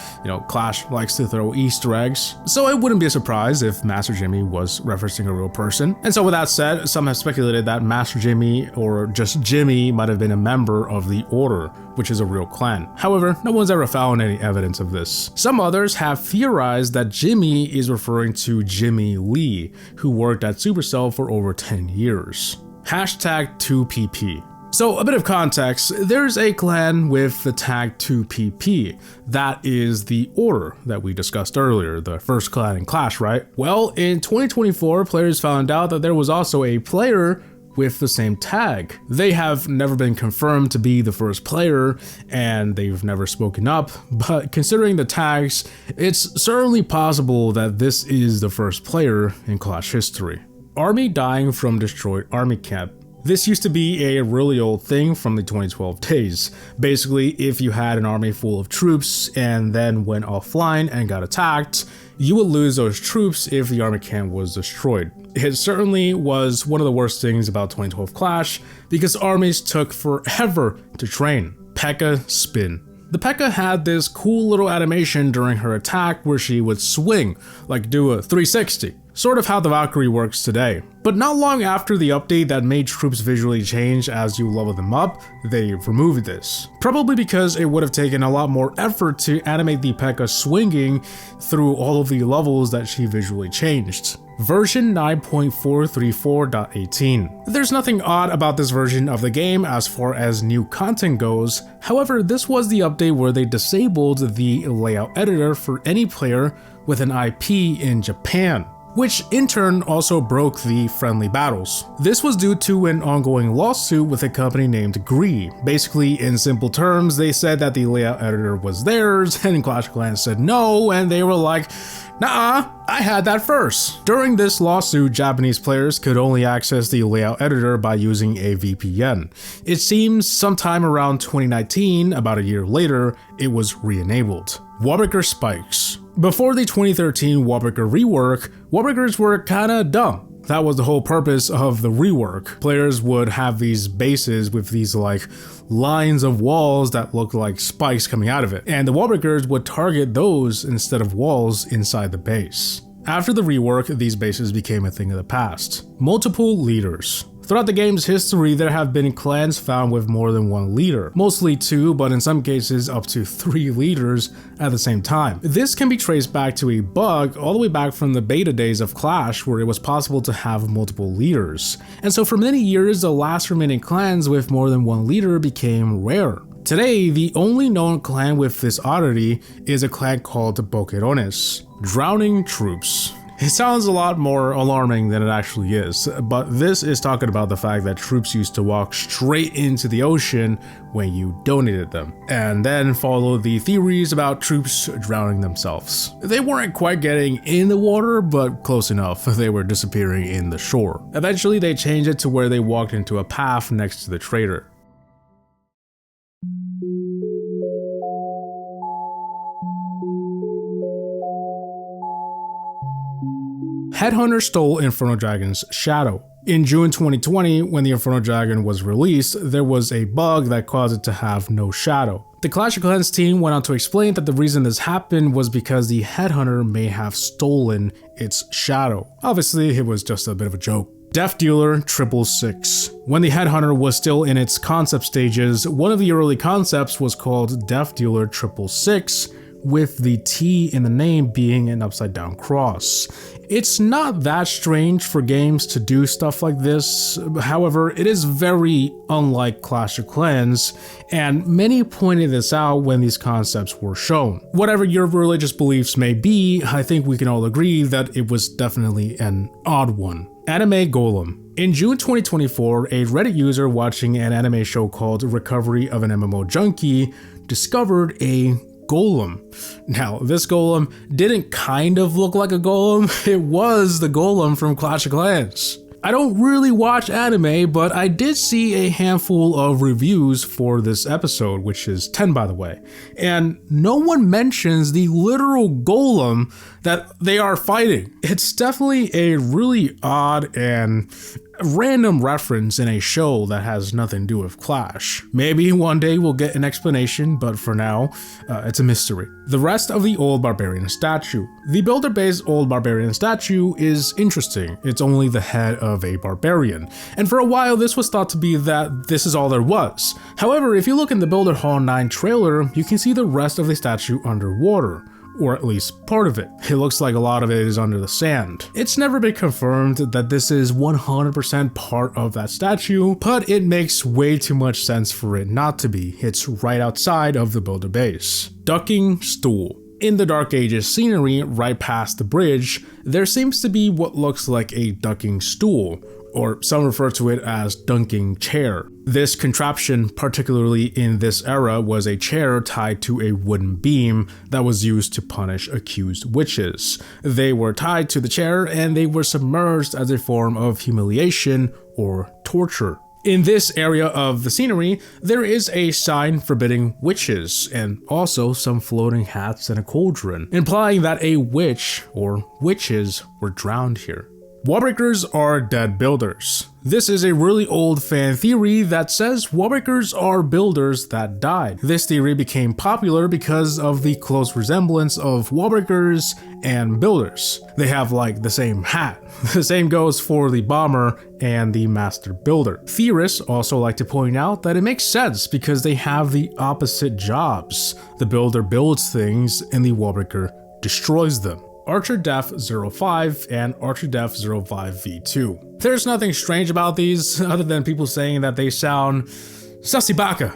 Clash likes to throw Easter eggs, so it wouldn't be a surprise if Master Jimmy was referencing a real person. And so with that said, some have speculated that Master Jimmy, or just Jimmy, might have been a member of the Order, which is a real clan. However, no one's ever found any evidence of this. Some others have theorized that Jimmy is referring to Jimmy Lee, who worked at Supercell for over 10 years. Hashtag 2PP. So a bit of context, there's a clan with the tag 2PP. That is the Order that we discussed earlier, the first clan in Clash, right? Well, in 2024, players found out that there was also a player with the same tag. They have never been confirmed to be the first player, and they've never spoken up, but considering the tags, it's certainly possible that this is the first player in Clash history. Army dying from destroyed army camp. This used to be a really old thing from the 2012 days. Basically, if you had an army full of troops and then went offline and got attacked, you would lose those troops if the army camp was destroyed. It certainly was one of the worst things about 2012 Clash because armies took forever to train. P.E.K.K.A. Spin. The P.E.K.K.A. had this cool little animation during her attack where she would swing, like do a 360. Sort of how the Valkyrie works today. But not long after the update that made troops visually change as you level them up, they removed this. Probably because it would have taken a lot more effort to animate the P.E.K.K.A. swinging through all of the levels that she visually changed. Version 9.434.18. There's nothing odd about this version of the game as far as new content goes. However, this was the update where they disabled the layout editor for any player with an IP in Japan, which in turn also broke the friendly battles. This was due to an ongoing lawsuit with a company named Gree. Basically, in simple terms, they said that the layout editor was theirs, and Clash of Clans said no, and they were like, nah, I had that first. During this lawsuit, Japanese players could only access the layout editor by using a VPN. It seems sometime around 2019, about a year later, it was re-enabled. Warbreaker spikes. Before the 2013 Warbreaker rework, Warbreakers were kinda dumb. That was the whole purpose of the rework. Players would have these bases with these like lines of walls that looked like spikes coming out of it, and the Warbreakers would target those instead of walls inside the base. After the rework, these bases became a thing of the past. Multiple leaders. Throughout the game's history, there have been clans found with more than one leader, mostly two, but in some cases up to 3 leaders at the same time. This can be traced back to a bug all the way back from the beta days of Clash, where it was possible to have multiple leaders. And so for many years, the last remaining clans with more than one leader became rare. Today, the only known clan with this oddity is a clan called Boquerones, drowning troops. It sounds a lot more alarming than it actually is, but this is talking about the fact that troops used to walk straight into the ocean when you donated them, and then follow the theories about troops drowning themselves. They weren't quite getting in the water, but close enough. They were disappearing in the shore. Eventually, they changed it to where they walked into a path next to the trader. Headhunter stole Inferno Dragon's shadow. In June 2020, when the Inferno Dragon was released, there was a bug that caused it to have no shadow. The Clash of Clans team went on to explain that the reason this happened was because the headhunter may have stolen its shadow. Obviously, it was just a bit of a joke. Death Dealer 666. When the headhunter was still in its concept stages, one of the early concepts was called Death Dealer 666, with the T in the name being an upside down cross. It's not that strange for games to do stuff like this, however, it is very unlike Clash of Clans, and many pointed this out when these concepts were shown. Whatever your religious beliefs may be, I think we can all agree that it was definitely an odd one. Anime Golem. In June 2024, a Reddit user watching an anime show called Recovery of an MMO Junkie discovered a golem. Now, this golem didn't kind of look like a golem, it was the golem from Clash of Clans. I don't really watch anime, but I did see a handful of reviews for this episode, which is 10 by the way, and no one mentions the literal golem that they are fighting. It's definitely a really odd and random reference in a show that has nothing to do with Clash. Maybe one day we'll get an explanation, but for now, it's a mystery. The rest of the old barbarian statue. The builder-based old barbarian statue is interesting. It's only the head of a barbarian, and for a while this was thought to be that this is all there was. However, if you look in the Builder Hall 9 trailer, you can see the rest of the statue underwater, or at least part of it. It looks like a lot of it is under the sand. It's never been confirmed that this is 100% part of that statue, but it makes way too much sense for it not to be. It's right outside of the builder base. Ducking stool. In the Dark Ages scenery right past the bridge, there seems to be what looks like a ducking stool, or some refer to it as dunking chair. This contraption, particularly in this era, was a chair tied to a wooden beam that was used to punish accused witches. They were tied to the chair and they were submerged as a form of humiliation or torture. In this area of the scenery, there is a sign forbidding witches, and also some floating hats and a cauldron, implying that a witch or witches were drowned here. Wallbreakers are dead builders. This is a really old fan theory that says wallbreakers are builders that died. This theory became popular because of the close resemblance of wallbreakers and builders. They have like the same hat. The same goes for the bomber and the master builder. Theorists also like to point out that it makes sense because they have the opposite jobs. The builder builds things and the wallbreaker destroys them. ArcherDef05 and ArcherDef05 V2. There's nothing strange about these other than people saying that they sound sussy baka.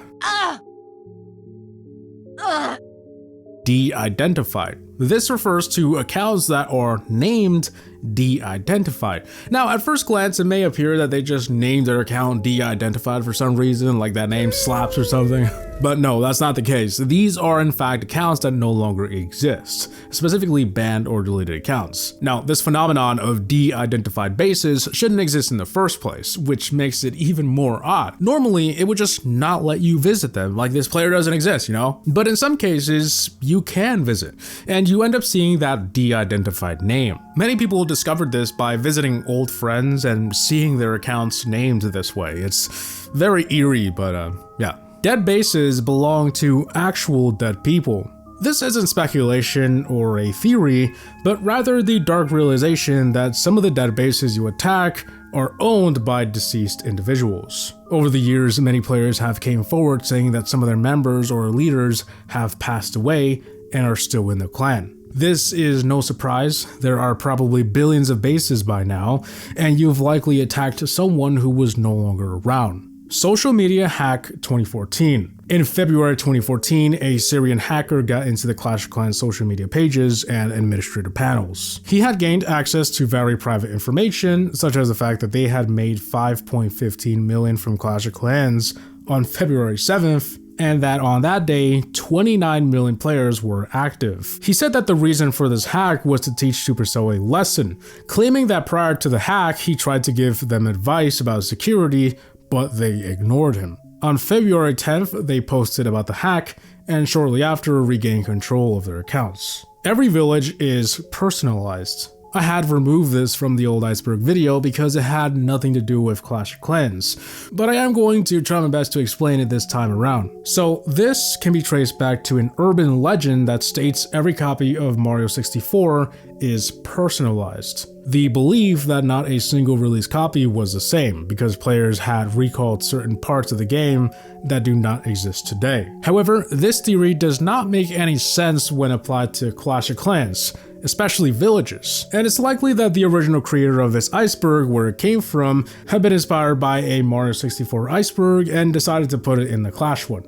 De-identified. This refers to accounts that are named de-identified. Now, at first glance, it may appear that they just named their account de-identified for some reason, like that name slaps or something. But no, that's not the case. These are in fact accounts that no longer exist, specifically banned or deleted accounts. Now, this phenomenon of de-identified bases shouldn't exist in the first place, which makes it even more odd. Normally, it would just not let you visit them, like this player doesn't exist, you know? But in some cases, you can visit, and you end up seeing that de-identified name. Many people discovered this by visiting old friends and seeing their accounts named this way. It's very eerie, but yeah. Dead bases belong to actual dead people. This isn't speculation or a theory, but rather the dark realization that some of the dead bases you attack are owned by deceased individuals. Over the years, many players have came forward saying that some of their members or leaders have passed away and are still in the clan. This is no surprise. There are probably billions of bases by now, and you've likely attacked someone who was no longer around. Social Media Hack 2014. In February 2014, a Syrian hacker got into the Clash of Clans social media pages and administrator panels. He had gained access to very private information, such as the fact that they had made $5.15 million from Clash of Clans on February 7th, and that on that day, 29 million players were active. He said that the reason for this hack was to teach Supercell a lesson, claiming that prior to the hack, he tried to give them advice about security, but they ignored him. On February 10th, they posted about the hack, and shortly after regained control of their accounts. Every village is personalized. I had removed this from the old Iceberg video because it had nothing to do with Clash of Clans, but I am going to try my best to explain it this time around. So this can be traced back to an urban legend that states every copy of Mario 64 is personalized. The belief that not a single release copy was the same, because players had recalled certain parts of the game that do not exist today. However, this theory does not make any sense when applied to Clash of Clans, especially villages, and it's likely that the original creator of this Iceberg, where it came from, had been inspired by a Mario 64 Iceberg and decided to put it in the Clash one.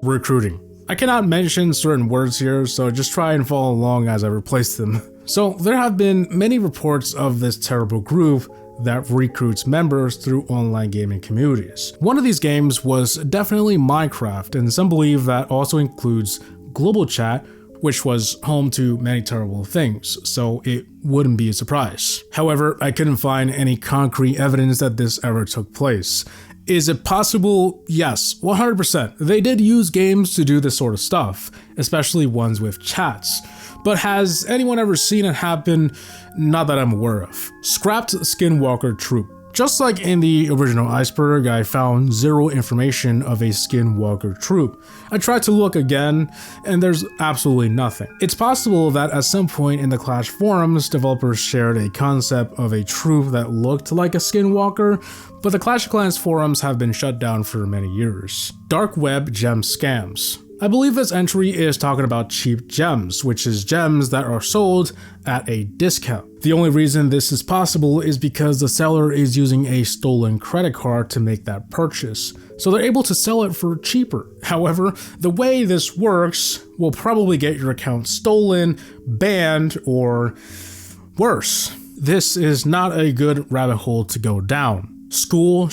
Recruiting. I cannot mention certain words here, so just try and follow along as I replace them. So there have been many reports of this terrible group that recruits members through online gaming communities. One of these games was definitely Minecraft, and some believe that also includes global chat, which was home to many terrible things, so it wouldn't be a surprise. However, I couldn't find any concrete evidence that this ever took place. Is it possible? Yes, 100%. They did use games to do this sort of stuff, especially ones with chats. But has anyone ever seen it happen? Not that I'm aware of. Scrapped Skinwalker Troop. Just like in the original Iceberg, I found zero information of a Skinwalker troop. I tried to look again, and there's absolutely nothing. It's possible that at some point in the Clash forums, developers shared a concept of a troop that looked like a Skinwalker, but the Clash of Clans forums have been shut down for many years. Dark Web Gem Scams. I believe this entry is talking about cheap gems, which is gems that are sold at a discount. The only reason this is possible is because the seller is using a stolen credit card to make that purchase, so they're able to sell it for cheaper. However, the way this works will probably get your account stolen, banned, or worse. This is not a good rabbit hole to go down. School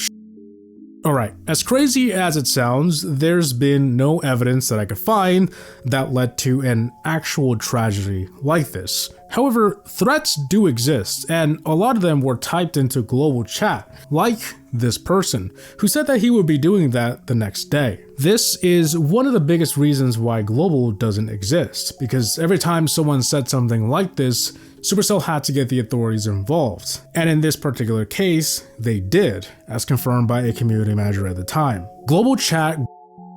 Alright, as crazy as it sounds, there's been no evidence that I could find that led to an actual tragedy like this. However, threats do exist, and a lot of them were typed into global chat, like this person, who said that he would be doing that the next day. This is one of the biggest reasons why global doesn't exist, because every time someone said something like this, Supercell had to get the authorities involved, and in this particular case, they did, as confirmed by a community manager at the time. Global chat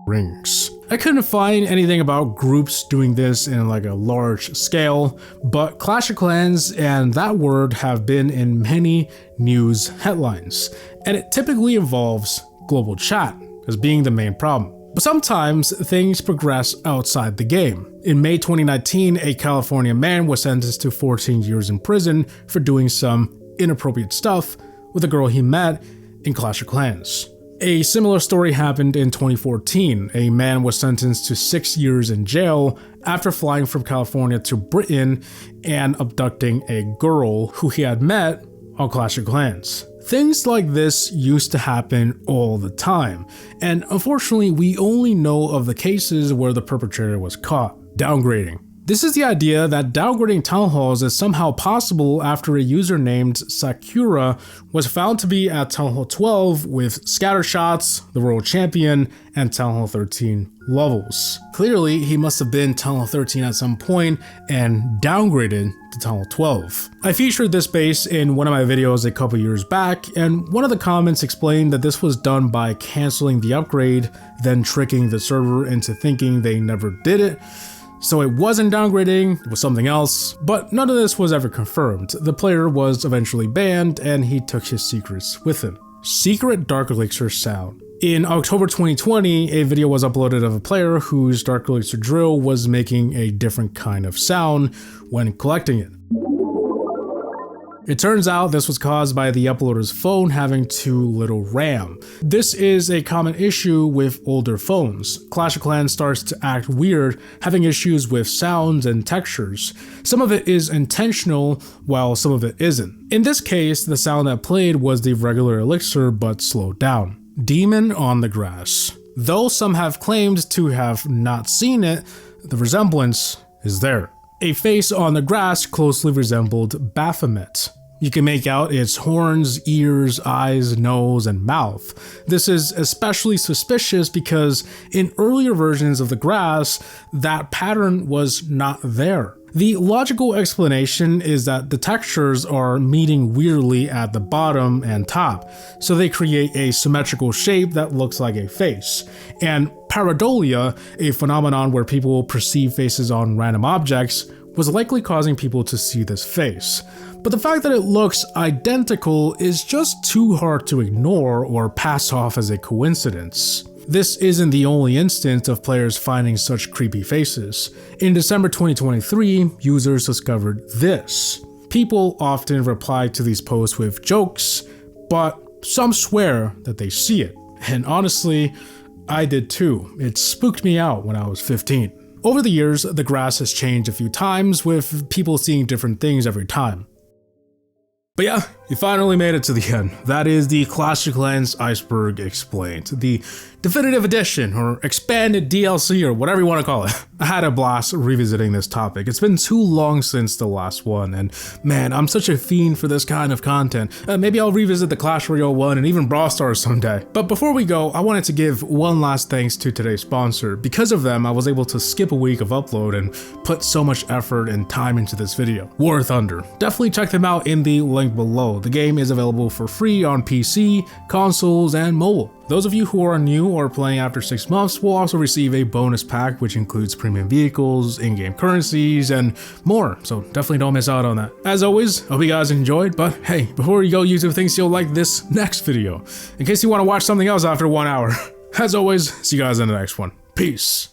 rings. I couldn't find anything about groups doing this in like a large scale, but Clash of Clans and that word have been in many news headlines, and it typically involves global chat as being the main problem. But sometimes things progress outside the game. In May 2019, a California man was sentenced to 14 years in prison for doing some inappropriate stuff with a girl he met in Clash of Clans. A similar story happened in 2014. A man was sentenced to 6 years in jail after flying from California to Britain and abducting a girl who he had met on Clash of Clans. Things like this used to happen all the time, and unfortunately we only know of the cases where the perpetrator was caught. Downgrading. This is the idea that downgrading town halls is somehow possible after a user named Sakura was found to be at Town Hall 12 with Scattershots, the World Champion, and Town Hall 13 levels. Clearly, he must have been Town Hall 13 at some point and downgraded to Town Hall 12. I featured this base in one of my videos a couple years back, and one of the comments explained that this was done by canceling the upgrade, then tricking the server into thinking they never did it. So it wasn't downgrading, it was something else, but none of this was ever confirmed. The player was eventually banned and he took his secrets with him. Secret Dark Elixir sound. In October 2020, a video was uploaded of a player whose Dark Elixir drill was making a different kind of sound when collecting it. It turns out this was caused by the uploader's phone having too little RAM. This is a common issue with older phones. Clash of Clans starts to act weird, having issues with sounds and textures. Some of it is intentional, while some of it isn't. In this case, the sound that played was the regular Elixir, but slowed down. Demon on the Grass. Though some have claimed to have not seen it, the resemblance is there. A face on the grass closely resembled Baphomet. You can make out its horns, ears, eyes, nose, and mouth. This is especially suspicious because in earlier versions of the grass, that pattern was not there. The logical explanation is that the textures are meeting weirdly at the bottom and top, so they create a symmetrical shape that looks like a face. And pareidolia, a phenomenon where people perceive faces on random objects, was likely causing people to see this face. But the fact that it looks identical is just too hard to ignore or pass off as a coincidence. This isn't the only instance of players finding such creepy faces. In December 2023, users discovered this. People often reply to these posts with jokes, but some swear that they see it. And honestly, I did too. It spooked me out when I was 15. Over the years, the grass has changed a few times, with people seeing different things every time. But yeah, you finally made it to the end. That is the Clash of Clans Iceberg Explained, the definitive edition or expanded DLC or whatever you want to call it. I had a blast revisiting this topic. It's been too long since the last one, and man, I'm such a fiend for this kind of content. Maybe I'll revisit the Clash Royale one and even Brawl Stars someday. But before we go, I wanted to give one last thanks to today's sponsor. Because of them, I was able to skip a week of upload and put so much effort and time into this video. War Thunder. Definitely check them out in the link below. The game is available for free on PC, consoles, and mobile. Those of you who are new or playing after 6 months will also receive a bonus pack which includes premium vehicles, in-game currencies, and more, so definitely don't miss out on that. As always, hope you guys enjoyed, but hey, before you go, YouTube thinks you'll like this next video, in case you want to watch something else after 1 hour. As always, see you guys in the next one. Peace.